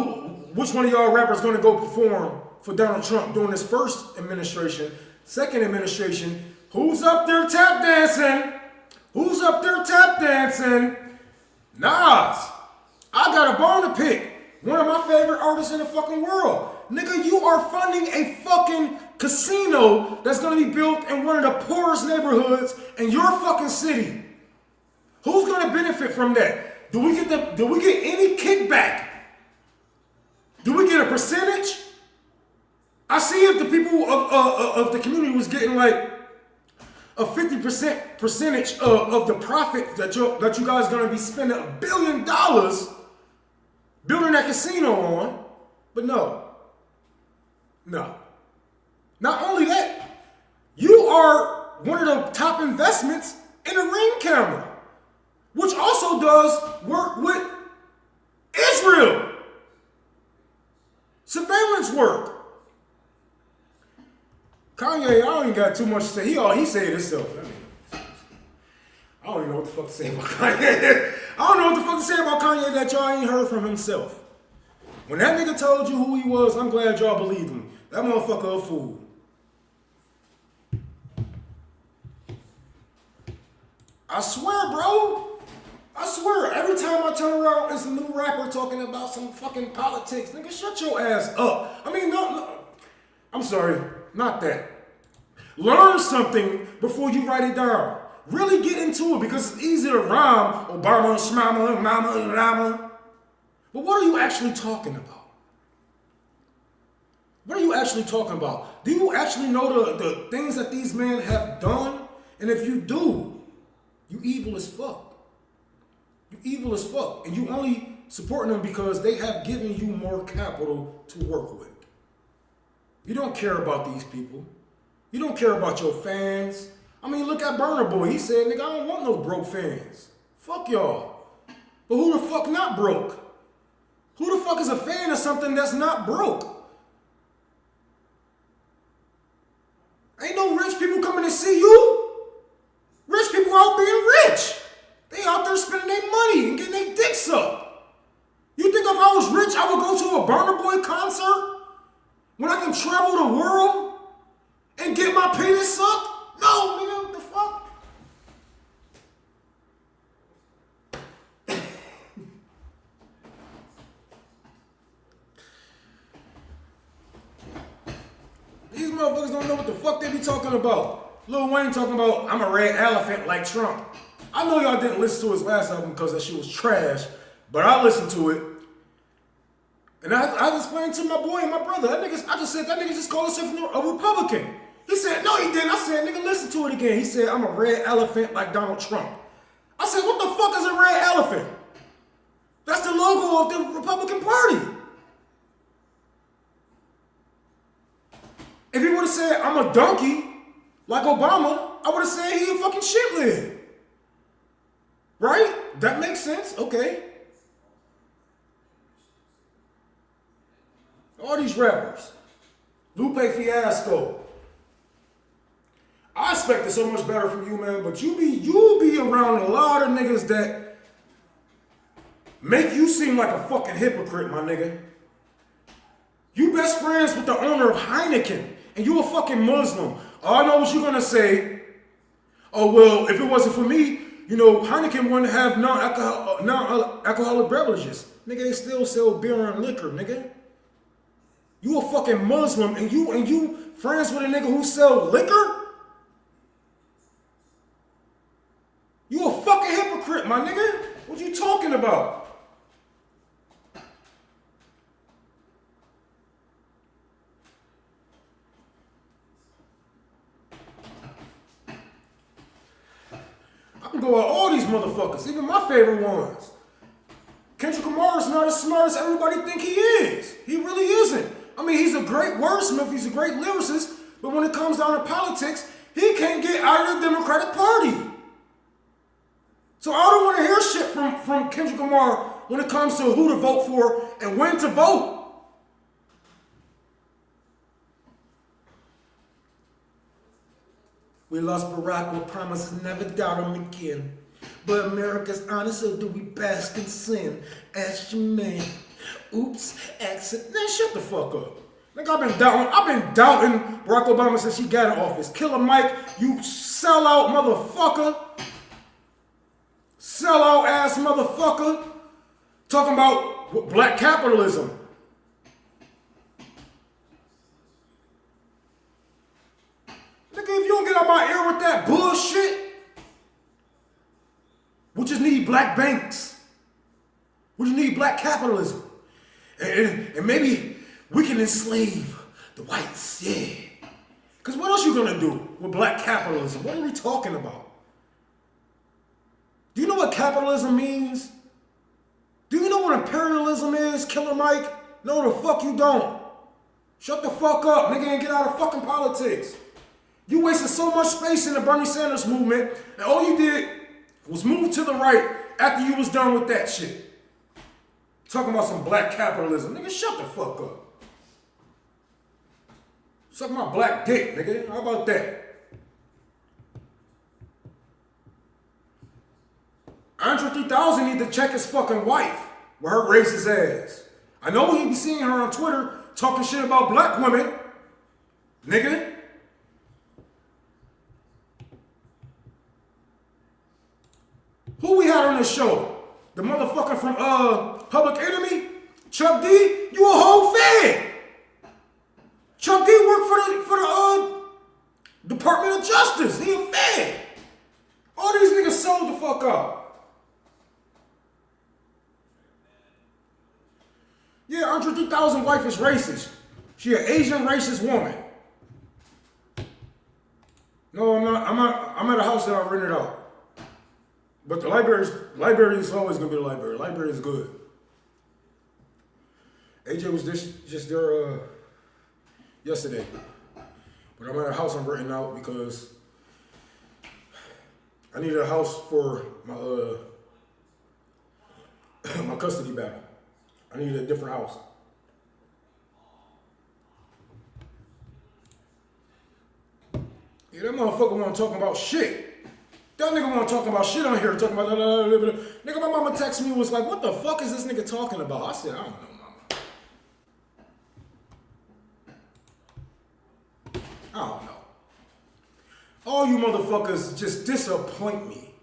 which one of y'all rappers gonna go perform for Donald Trump during his first administration, second administration? Who's up there tap dancing? Who's up there tap dancing? Nas. I got a bone to pick. One of my favorite artists in the fucking world. Nigga, you are funding a fucking casino that's gonna be built in one of the poorest neighborhoods in your fucking city. Who's gonna benefit from that? Do we get any kickback? Do we get a percentage? I see if the people of the community was getting like a 50% percentage of the profit that you guys gonna be spending $1 billion building that casino on. But no. Not only that, you are one of the top investments in a Ring camera, which also does work with Israel. Surveillance work. Kanye, I don't even got too much to say. He said it himself. I don't even know what the fuck to say about Kanye. I don't know what the fuck to say about Kanye that y'all ain't heard from himself. When that nigga told you who he was, I'm glad y'all believed him. That motherfucker a fool. I swear, bro. I swear, every time I turn around, it's a new rapper talking about some fucking politics. Nigga, shut your ass up. I mean, no. I'm sorry, not that. Learn something before you write it down. Really get into it because it's easy to rhyme Obama, Shmama, Mama, Rama. But what are you actually talking about? What are you actually talking about? Do you actually know the things that these men have done? And if you do, you evil as fuck. You evil as fuck. And you only supporting them because they have given you more capital to work with. You don't care about these people. You don't care about your fans. I mean, look at Burna Boy. He said, nigga, I don't want no broke fans. Fuck y'all. But who the fuck not broke? Who the fuck is a fan of something that's not broke? Ain't no rich people coming to see you. Rich people out being rich. They out there spending their money and getting their dicks sucked. You think if I was rich, I would go to a Burna Boy concert when I can travel the world and get my penis sucked? No, nigga, what the fuck? These motherfuckers don't know what the fuck they be talking about. Lil Wayne talking about, I'm a red elephant like Trump. I know y'all didn't listen to his last album because that shit was trash, but I listened to it. And I explained to my boy and my brother, I just said, that nigga just called himself a Republican. He said, no, he didn't. I said, nigga, listen to it again. He said, I'm a red elephant like Donald Trump. I said, what the fuck is a red elephant? That's the logo of the Republican Party. If he would have said, I'm a donkey like Obama, I would have said he a fucking shitlid. Right? That makes sense. Okay. All these rappers. Lupe Fiasco. I expected so much better from you, man, but you be around a lot of niggas that make you seem like a fucking hypocrite, my nigga. You best friends with the owner of Heineken, and you a fucking Muslim. All I know what you're gonna say, oh, well, if it wasn't for me, you know, Heineken wouldn't have non-alcoholic beverages. Nigga, they still sell beer and liquor, nigga. You a fucking Muslim, and you friends with a nigga who sell liquor? You a fucking hypocrite, my nigga. What you talking about? I can go at all these motherfuckers, even my favorite ones. Kendrick Lamar is not as smart as everybody think he is. He really isn't. I mean, he's a great wordsmith, he's a great lyricist, but when it comes down to politics, he can't get out of the Democratic Party. So I don't want to hear shit from Kendrick Lamar when it comes to who to vote for and when to vote. We lost Barack, we promise to never doubt him again. But America's honest, so do we bask in sin? Ask your man. Oops, accident. Man, shut the fuck up. Nigga, I've been doubting Barack Obama since he got in office. Killer Mike, you sellout motherfucker. Sellout ass motherfucker. Talking about black capitalism. Nigga, if you don't get out my ear with that bullshit, we just need black banks. We just need black capitalism. And maybe we can enslave the whites, yeah. Because what else you gonna do with black capitalism? What are we talking about? Do you know what capitalism means? Do you know what imperialism is, Killer Mike? No, the fuck you don't. Shut the fuck up, nigga, and get out of fucking politics. You wasted so much space in the Bernie Sanders movement, and all you did was move to the right after you was done with that shit. Talking about some black capitalism. Nigga, shut the fuck up. Suck my black dick, nigga. How about that? Andre 3000 need to check his fucking wife with her racist ass. I know he be seeing her on Twitter talking shit about black women. Nigga. Who we had on this show? The motherfucker from Public Enemy? Chuck D? You a whole fan. Chuck D worked for the Department of Justice. He a fan. All these niggas sold the fuck up. Yeah, Andre 3000 wife is racist. She an Asian racist woman. No, I'm not. I'm at a house that I rented out. But the library is always gonna be the library. Library is good. AJ was just there yesterday. But I'm at a house I'm renting out because I need a house for my my custody battle. I need a different house. Yeah, that motherfucker wanna talk about shit. That nigga wanna talk about shit on here, talking about nigga, my mama texted me, was like, what the fuck is this nigga talking about? I said, I don't know, mama. I don't know. All you motherfuckers just disappoint me.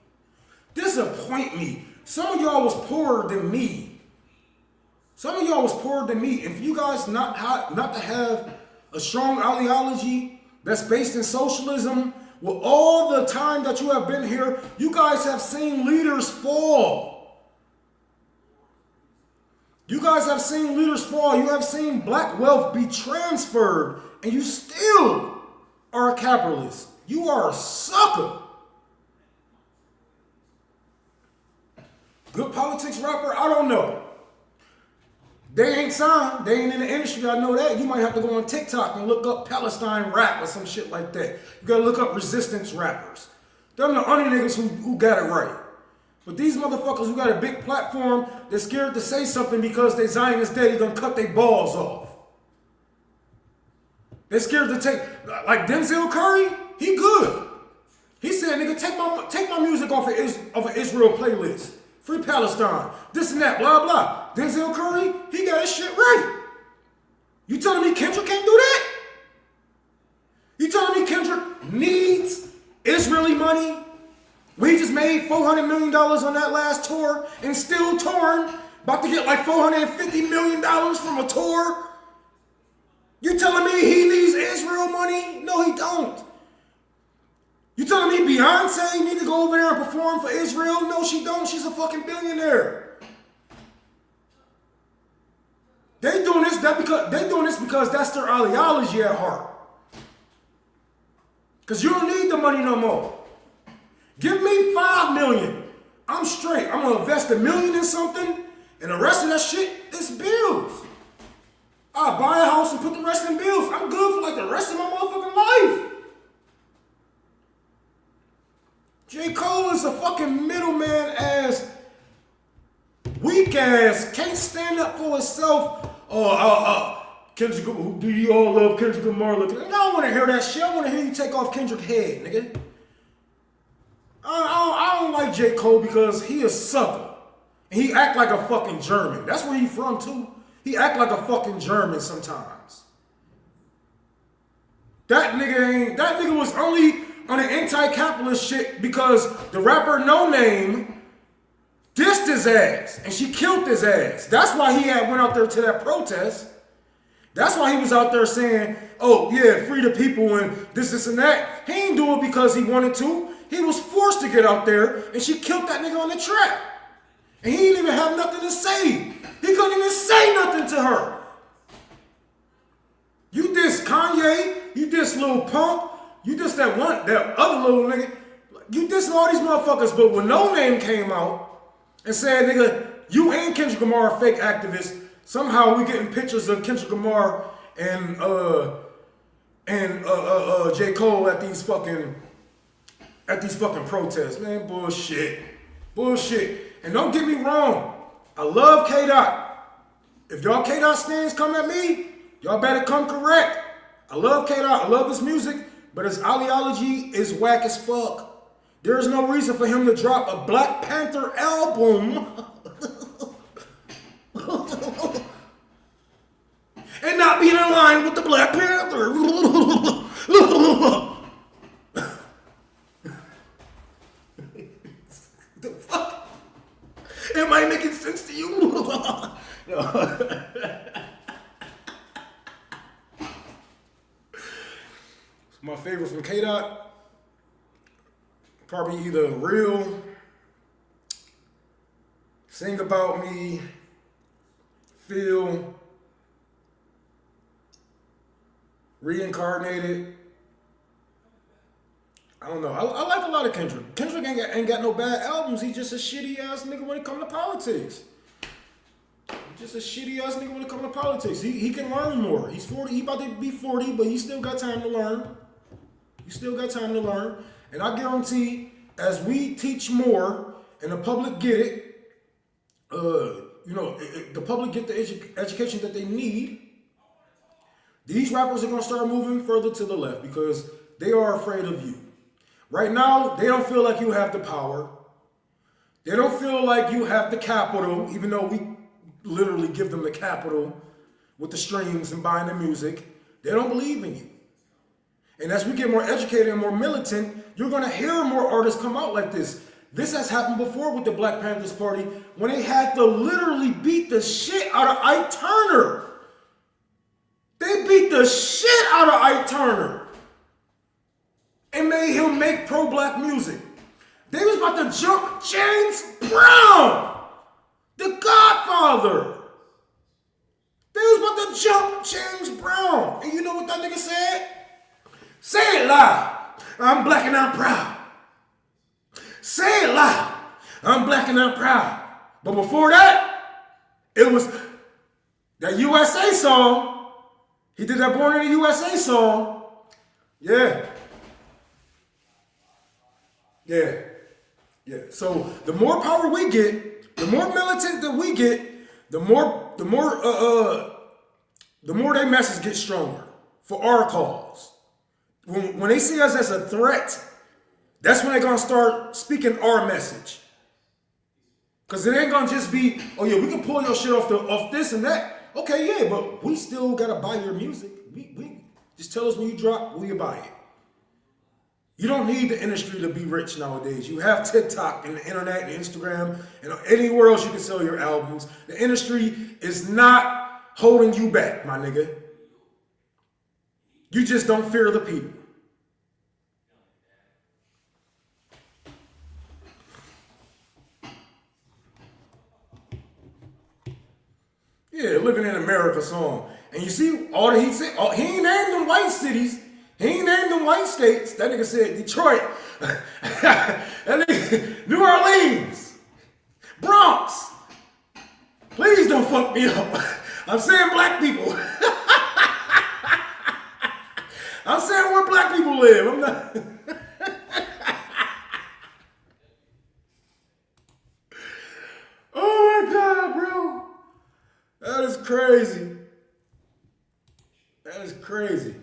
Disappoint me. Some of y'all was poorer than me. Some of y'all was poorer than me. If you guys not to have a strong ideology that's based in socialism, with all the time that you have been here, you guys have seen leaders fall. You guys have seen leaders fall. You have seen black wealth be transferred, and you still are a capitalist. You are a sucker. Good politics rapper? I don't know. They ain't signed. They ain't in the industry. I know that. You might have to go on TikTok and look up Palestine rap or some shit like that. You gotta look up resistance rappers. Them the only niggas who got it right. But these motherfuckers who got a big platform, they're scared to say something because they Zionist daddy gonna cut their balls off. They're scared to take, like Denzel Curry, he good. He said, nigga, take my music off of Israel playlist. Free Palestine, this and that, blah, blah. Denzel Curry, he got his shit right. You telling me Kendrick can't do that? You telling me Kendrick needs Israeli money? We just made $400 million on that last tour and still touring. About to get like $450 million from a tour. You telling me he needs Israel money? No, he don't. You telling me Beyonce need to go over there and perform for Israel? No, she don't. She's a fucking billionaire. They doing this because that's their ideology at heart. Because you don't need the money no more. Give me $5 million. I'm straight. I'm gonna invest $1 million in something, and the rest of that shit is bills. I'll buy a house and put the rest in bills. I'm good for like the rest of my motherfucking life. J. Cole is a fucking middleman ass, weak ass, can't stand up for himself. Kendrick, do you all love Kendrick Lamar? I don't want to hear that shit. I want to hear you take off Kendrick's head, nigga. I don't like J. Cole because he a sucker. And he act like a fucking German. That's where he from too. He act like a fucking German sometimes. That nigga was only on the anti-capitalist shit because the rapper No Name dissed his ass and she killed his ass. That's why he went out there to that protest. That's why he was out there saying, oh yeah, free the people and this and that. He ain't do it because he wanted to. He was forced to get out there and she killed that nigga on the track. And he didn't even have nothing to say. He couldn't even say nothing to her. You diss Kanye, you diss Lil Pump, you diss that other little nigga. You dissing all these motherfuckers, but when No Name came out and said, nigga, you and Kendrick Lamar are fake activists, somehow we getting pictures of Kendrick Lamar and J. Cole at these fucking protests. Man, bullshit. Bullshit. And don't get me wrong, I love K-Dot. If y'all K-Dot stands come at me, y'all better come correct. I love K-Dot, I love his music, but his ideology is whack as fuck. There is no reason for him to drop a Black Panther album and not be in line with the Black Panther. The fuck? Am I making sense to you? No. My favorite from K-Dot, probably either Real, Sing About Me, Feel, Reincarnated. I don't know. I like a lot of Kendrick. Kendrick ain't got no bad albums. He's just a shitty ass nigga when it comes to politics. Just a shitty ass nigga when it comes to politics. He can learn more. He's 40. He about to be 40, but he still got time to learn. He still got time to learn. And I guarantee, as we teach more and the public get it, the public get the education that they need, these rappers are gonna start moving further to the left because they are afraid of you. Right now, they don't feel like you have the power. They don't feel like you have the capital, even though we literally give them the capital with the streams and buying the music. They don't believe in you. And as we get more educated and more militant, you're gonna hear more artists come out like this. This has happened before with the Black Panthers Party when they had to literally beat the shit out of Ike Turner. They beat the shit out of Ike Turner and made him make pro-black music. They was about to jump James Brown, the Godfather. They was about to jump James Brown. And you know what that nigga said? Say it loud. I'm black and I'm proud. Say it loud. I'm black and I'm proud. But before that, it was that USA song. He did that Born in the USA song. Yeah. So the more power we get, the more militant that we get, the more their message gets stronger for our cause. When they see us as a threat, that's when they're gonna start speaking our message. Cause it ain't gonna just be, oh yeah, we can pull your shit off this and that. Okay, yeah, but we still gotta buy your music. We just tell us when you drop, will you buy it? You don't need the industry to be rich nowadays. You have TikTok and the internet and Instagram and anywhere else you can sell your albums. The industry is not holding you back, my nigga. You just don't fear the people. Yeah, Living in America song. And you see, all that he said, he ain't named them white cities. He ain't named them white states. That nigga said Detroit. That nigga, New Orleans. Bronx. Please don't fuck me up. I'm saying black people. I'm saying where black people live. I'm not. Oh my God, bro. That is crazy. That is crazy.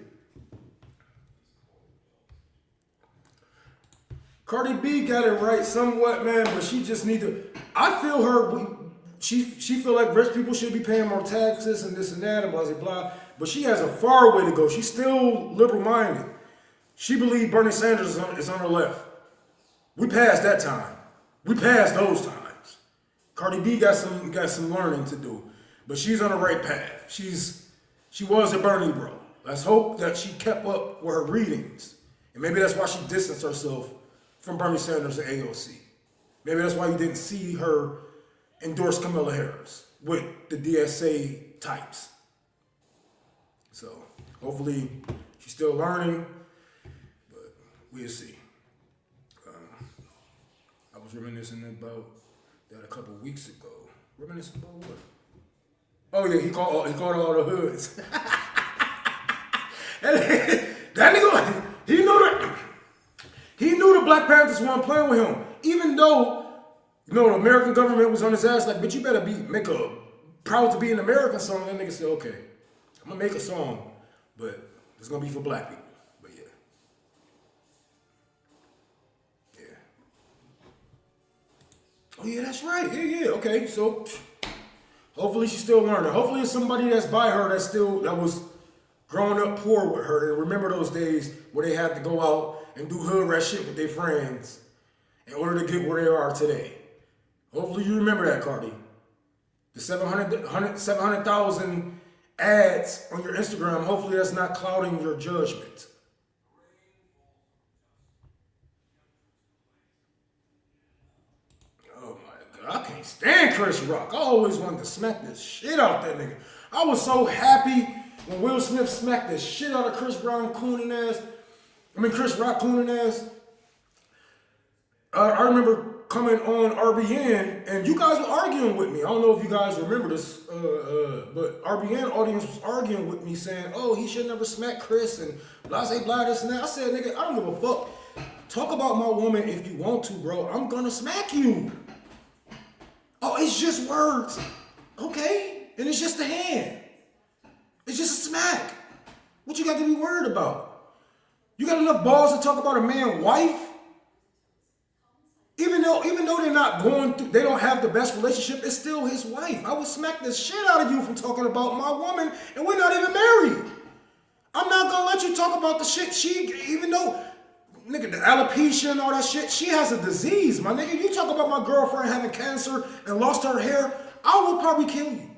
Cardi B got it right somewhat, man, but she just need to. I feel her. she feel like rich people should be paying more taxes and this and that and blah blah blah. But she has a far way to go. She's still liberal minded. She believes Bernie Sanders is on her left. We passed that time. We passed those times. Cardi B got some learning to do, but she's on the right path. She was a Bernie bro. Let's hope that she kept up with her readings, and maybe that's why she distanced herself from Bernie Sanders and AOC. Maybe that's why you didn't see her endorse Kamala Harris with the DSA types. So hopefully she's still learning, but we'll see. I was reminiscing about that a couple weeks ago. Reminiscing about what? Oh yeah, he called all the hoods. That nigga, he knew the Black Panthers weren't playing with him. Even though, the American government was on his ass like, bitch, you better make a proud to be an American song. That nigga said, okay, I'm gonna make a song, but it's gonna be for black people. But yeah. Oh yeah, that's right. Yeah. Okay, so hopefully she's still learning. Hopefully it's somebody that's by her that was growing up poor with her and remember those days where they had to go out and do hood rat shit with their friends in order to get where they are today. Hopefully you remember that, Cardi. The 700,000 ads on your Instagram, hopefully that's not clouding your judgment. Oh my God, I can't stand Chris Rock. I always wanted to smack the shit out that nigga. I was so happy when Will Smith smacked the shit out of Chris Rock cooning ass. I remember coming on RBN and you guys were arguing with me. I don't know if you guys remember this, but RBN audience was arguing with me saying, oh, he should never smack Chris and blah, this and that. I said, nigga, I don't give a fuck. Talk about my woman if you want to, bro. I'm gonna smack you. Oh, it's just words. Okay. And it's just a hand. It's just a smack. What you got to be worried about? You got enough balls to talk about a man's wife? Even though they're not going through, they don't have the best relationship, it's still his wife. I would smack the shit out of you from talking about my woman, and we're not even married. I'm not gonna let you talk about the shit even though, nigga, the alopecia and all that shit, she has a disease, my nigga. You talk about my girlfriend having cancer and lost her hair, I will probably kill you.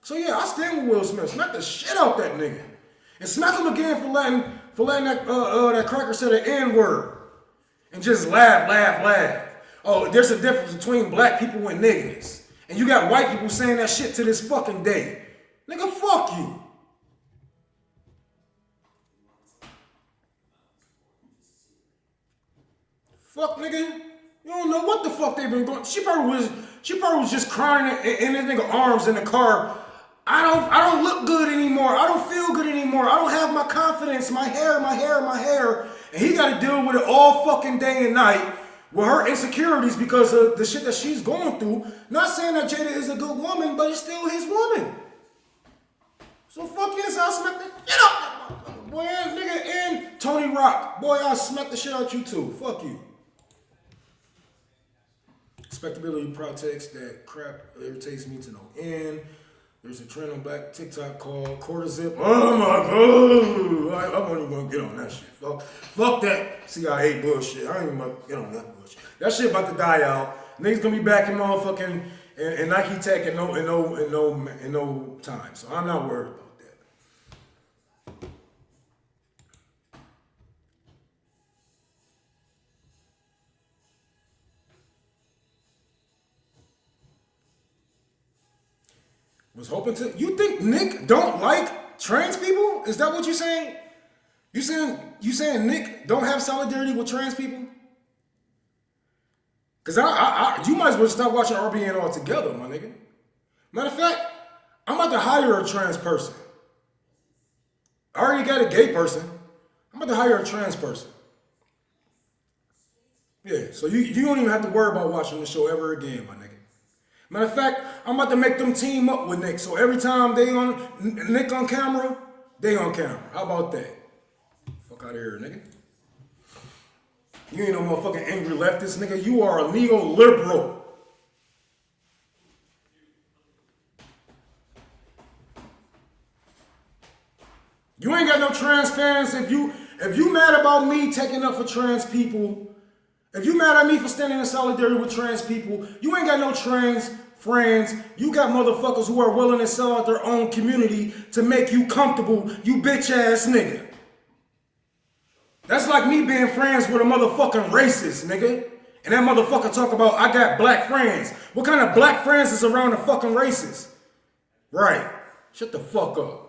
So yeah, I stand with Will Smith. Smack the shit out that nigga. And smack him again for letting that cracker say the N-word. And just laugh. Oh, there's a difference between black people and niggas. And you got white people saying that shit to this fucking day. Nigga, fuck you. Fuck, nigga. You don't know what the fuck they been going. She probably was just crying in this nigga arms in the car. I don't look good anymore. I don't feel good anymore. I don't have my confidence. My hair. And he got to deal with it all fucking day and night with her insecurities because of the shit that she's going through. Not saying that Jada is a good woman, but it's still his woman. So fuck yes, I'll smack the shit out that motherfucker. Boy, nigga, and Tony Rock. Boy, I'll smack the shit out you too. Fuck you. Respectability protects that crap irritates me to no end. There's a trend on Black TikTok called quarter zip. Oh my God. I'm not even gonna get on that shit. Fuck that CIA bullshit. I ain't even about to get on that bullshit. That shit about to die out. Niggas gonna be back in motherfucking in Nike Tech in no time. So I'm not worried about that. Was hoping to. You think Nick don't like trans people? Is that what you're saying? You saying Nick don't have solidarity with trans people? Cause you might as well stop watching RBN altogether, my nigga. Matter of fact, I'm about to hire a trans person. I already got a gay person. I'm about to hire a trans person. Yeah, so you don't even have to worry about watching the show ever again, my nigga. Matter of fact, I'm about to make them team up with Nick. So every time Nick on camera, they on camera. How about that? Fuck out of here, nigga. You ain't no motherfucking angry leftist, nigga. You are a neoliberal. You ain't got no trans fans. If you mad about me taking up for trans people, if you mad at me for standing in solidarity with trans people, you ain't got no trans friends. You got motherfuckers who are willing to sell out their own community to make you comfortable, you bitch ass nigga. That's like me being friends with a motherfucking racist, nigga. And that motherfucker talk about, I got black friends. What kind of black friends is around a fucking racist? Right. Shut the fuck up.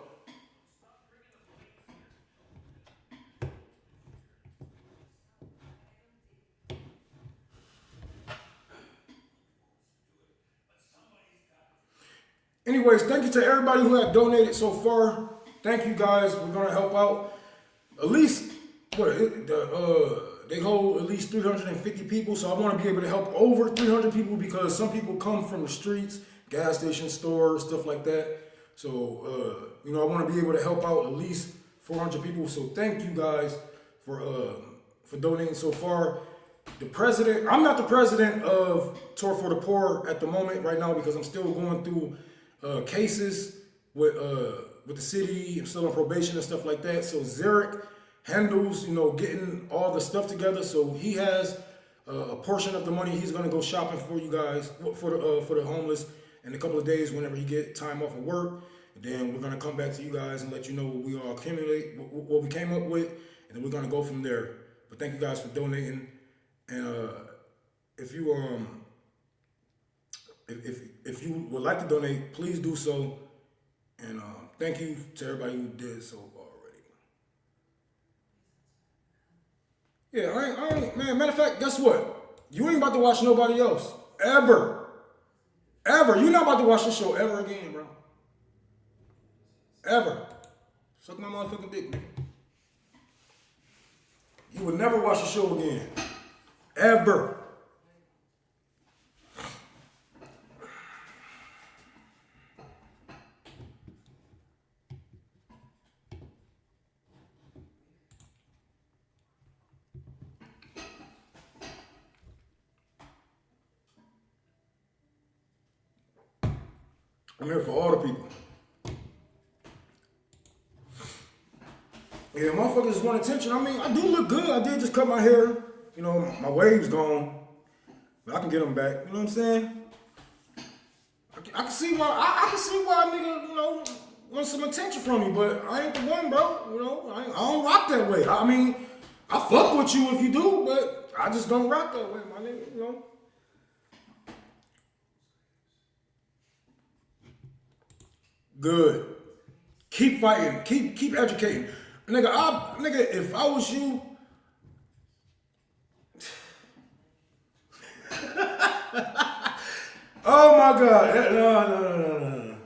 Anyways, thank you to everybody who had donated so far. Thank you guys. We're gonna help out. At least they hold at least 350 people, so I want to be able to help over 300 people because some people come from the streets, gas station, stores, stuff like that. So I want to be able to help out at least 400 people. So thank you guys for donating so far. The president, I'm not the president of Tour for the Poor at the moment right now because I'm still going through cases with the city. I'm still on probation and stuff like that. So Zarek handles, getting all the stuff together. So he has a portion of the money. He's gonna go shopping for you guys, for the homeless, in a couple of days whenever he get time off of work. And then we're gonna come back to you guys and let you know what we all accumulate, what we came up with, and then we're gonna go from there. But thank you guys for donating. And if you would like to donate, please do so. And thank you to everybody who did so already. Yeah, I ain't, man. Matter of fact, guess what? You ain't about to watch nobody else ever. You're not about to watch this show ever again, bro. Ever. Suck my motherfucking dick, nigga. You would never watch the show again. Ever. I'm here for all the people. Yeah, motherfuckers want attention. I mean, I do look good. I did just cut my hair. My wave's gone. But I can get them back. You know what I'm saying? I can see why I can see why a nigga, wants some attention from me, but I ain't the one, bro. I don't rock that way. I mean, I fuck with you if you do, but I just don't rock that way, my nigga, Good. Keep fighting. Keep educating. Nigga, if I was you, oh my God. No.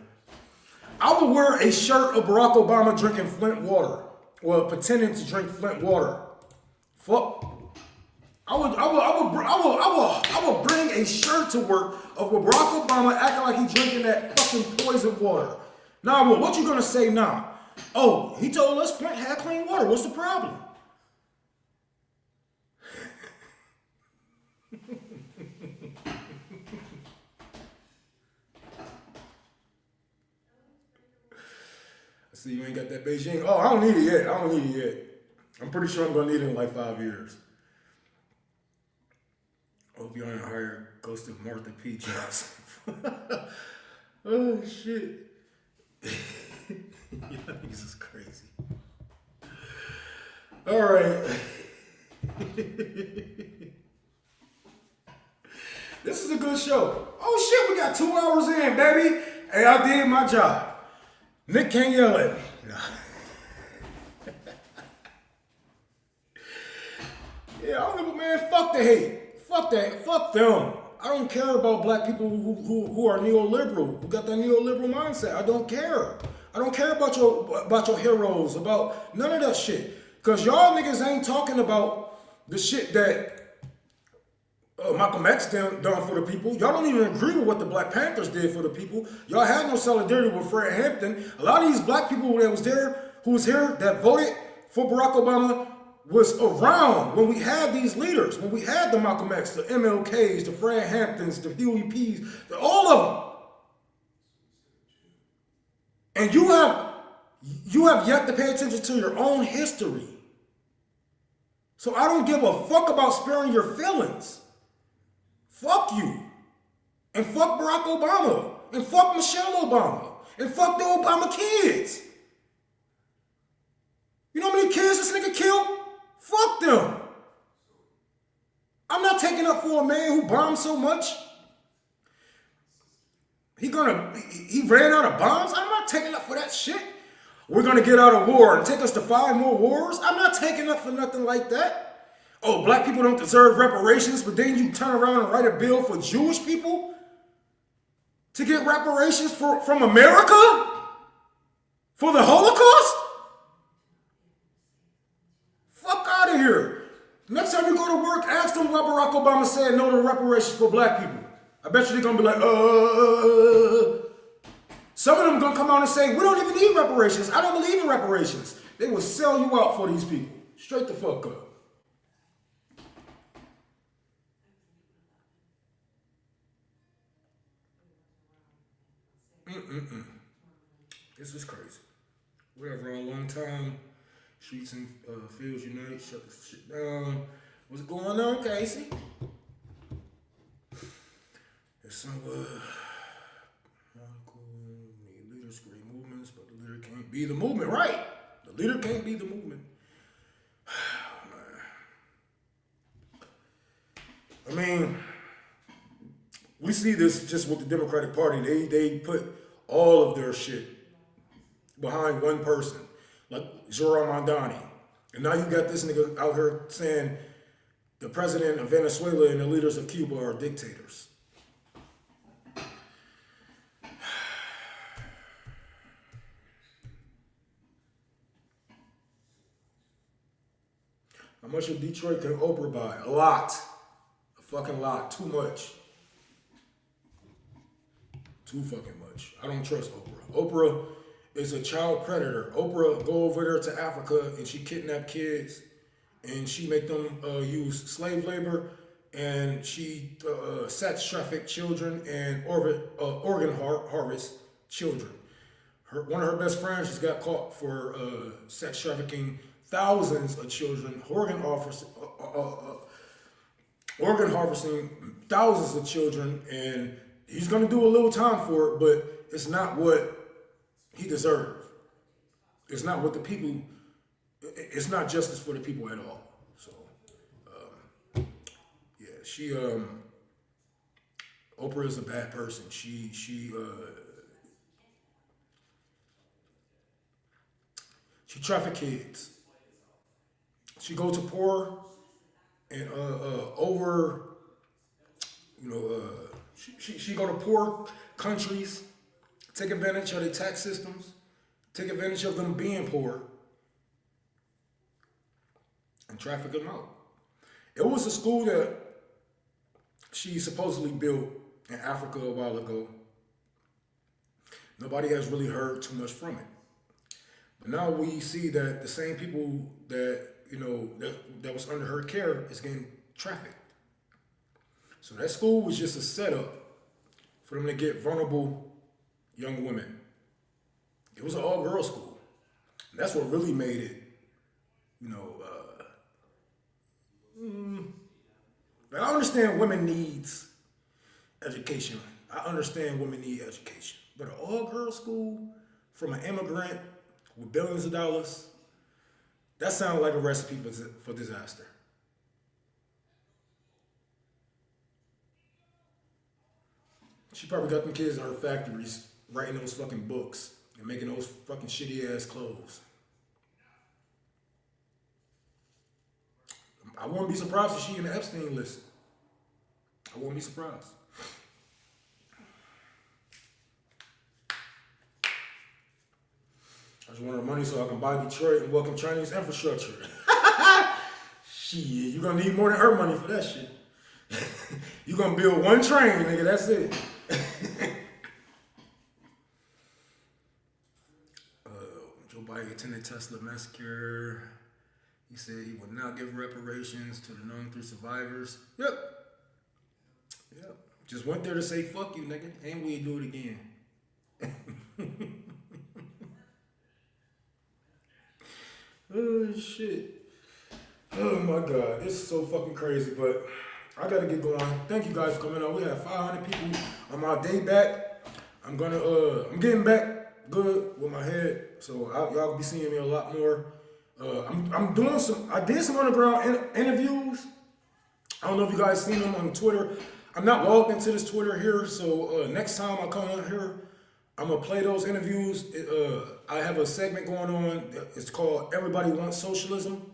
I would wear a shirt of Barack Obama drinking Flint water. Well, pretending to drink Flint water. Fuck. I would bring a shirt to work of Barack Obama acting like he drinking that fucking poison water. Nah, well, what you gonna say now? Oh, he told us Flint had clean water. What's the problem? I see you ain't got that Beijing. Oh, I don't need it yet. I'm pretty sure I'm gonna need it in like 5 years. Hope you ain't hired Ghosted Martha P. Johnson. Oh shit. Y'all niggas is crazy. All right. This is a good show. Oh shit, we got 2 hours in, baby. Hey, I did my job. Nick can't yell at me. Nah. Yeah, I don't give a man. Fuck the hate. Fuck that. Fuck them. I don't care about black people who are neoliberal, who got that neoliberal mindset. I don't care. I don't care about your heroes, about none of that shit. Because y'all niggas ain't talking about the shit that Malcolm X done for the people. Y'all don't even agree with what the Black Panthers did for the people. Y'all had no solidarity with Fred Hampton. A lot of these black people that was there, who was here, that voted for Barack Obama, was around when we had these leaders, when we had the Malcolm X, the MLKs, the Fred Hamptons, the Huey P's, all of them. And You have yet to pay attention to your own history. So I don't give a fuck about sparing your feelings. Fuck you. And fuck Barack Obama. And fuck Michelle Obama. And fuck the Obama kids. You know how many kids this nigga killed? Fuck them. I'm not taking up for a man who bombed so much. He ran out of bombs? I'm not taking up for that shit. We're gonna get out of war and take us to 5 more wars? I'm not taking up for nothing like that. Oh, black people don't deserve reparations, but then you turn around and write a bill for Jewish people to get reparations from America? For the Holocaust? Fuck out of here. Next time you go to work, ask them why Barack Obama said no to reparations for black people. I bet you they're gonna be like, Some of them gonna come out and say, we don't even need reparations. I don't believe in reparations. They will sell you out for these people. Straight the fuck up. This is crazy. Whatever, a long time. Streets and fields unite. Shut this shit down. What's going on, Casey? There's some leaders create movements, but the leader can't be the movement, right? The leader can't be the movement. I mean, we see this just with the Democratic Party. They put all of their shit behind one person, like Zoran Mondani. And now you got this nigga out here saying the president of Venezuela and the leaders of Cuba are dictators. How much of Detroit can Oprah buy? A lot. A fucking lot. Too much. Too fucking much. I don't trust Oprah. Oprah is a child predator. Oprah go over there to Africa and she kidnap kids and she make them use slave labor and she sex traffic children and organ harvest children. One of her best friends just got caught for sex trafficking thousands of children, organ harvesting thousands of children, and he's gonna do a little time for it, but it's not what he deserved. It's not what the people, it's not justice for the people at all. So, yeah, Oprah is a bad person. She traffic kids. She go to poor and she go to poor countries, take advantage of their tax systems, take advantage of them being poor, and traffic them out. It was a school that she supposedly built in Africa a while ago. Nobody has really heard too much from it. But now we see that the same people that that was under her care is getting trafficked. So that school was just a setup for them to get vulnerable young women. It was an all-girls school. And that's what really made it, I understand women needs education. I understand women need education. But an all-girls school from an immigrant with billions of dollars, that sounds like a recipe for disaster. She probably got them kids in her factories writing those fucking books and making those fucking shitty ass clothes. I wouldn't be surprised if she in the Epstein list. I wouldn't be surprised. I just want her money so I can buy Detroit and welcome Chinese infrastructure. Shit, you gonna need more than her money for that shit. You gonna build one train, nigga, that's it. Joe Biden attended Tesla massacre. He said he would not give reparations to the known 3 survivors. Yep. Just went there to say fuck you, nigga, and we'll do it again. Oh shit. Oh my god, it's so fucking crazy, but I gotta get going. Thank you guys for coming out. We have 500 people on my day back. I'm getting back good with my head, so y'all will be seeing me a lot more. I did some underground interviews. I don't know if you guys seen them on Twitter. I'm not logged into this Twitter here, so next time I come out here, I'm gonna play those interviews. I have a segment going on. It's called "Everybody Wants Socialism,"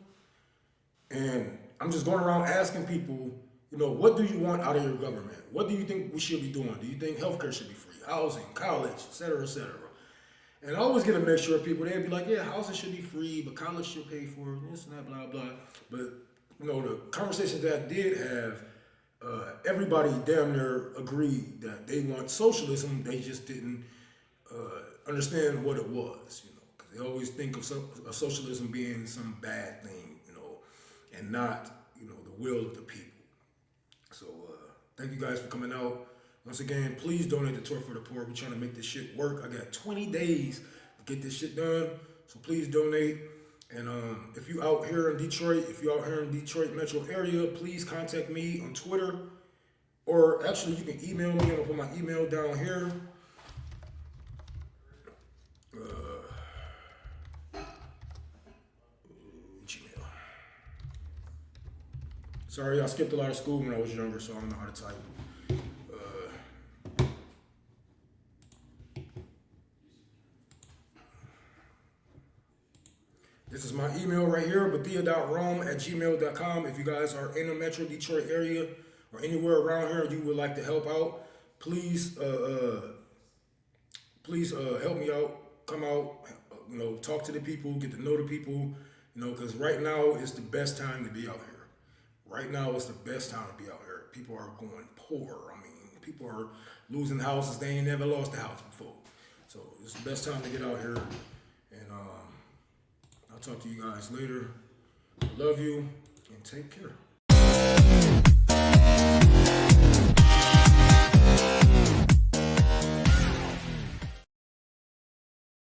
and I'm just going around asking people, what do you want out of your government? What do you think we should be doing? Do you think healthcare should be free, housing, college, et cetera, et cetera? And I always get a mixture of people. They'd be like, yeah, housing should be free, but college should pay for it, this and that, blah, blah. But, the conversations that I did have, everybody damn near agreed that they want socialism. They just didn't understand what it was, because they always think of socialism being some bad thing, and not, the will of the people. So thank you guys for coming out. Once again, please donate to Tour for the Poor. We're trying to make this shit work. I got 20 days to get this shit done, so please donate. And if you out here in Detroit, metro area, please contact me on Twitter. Or actually, you can email me. I'm going to put my email down here. Gmail. Sorry, I skipped a lot of school when I was younger, so I don't know how to type. This is my email right here, bathia.rome@gmail.com. If you guys are in the Metro Detroit area or anywhere around here and you would like to help out, please help me out. Come out, talk to the people, get to know the people, because right now is the best time to be out here. Right now is the best time to be out here. People are going poor. I mean, people are losing houses. They ain't never lost a house before. So it's the best time to get out here. And I'll talk to you guys later. I love you and take care.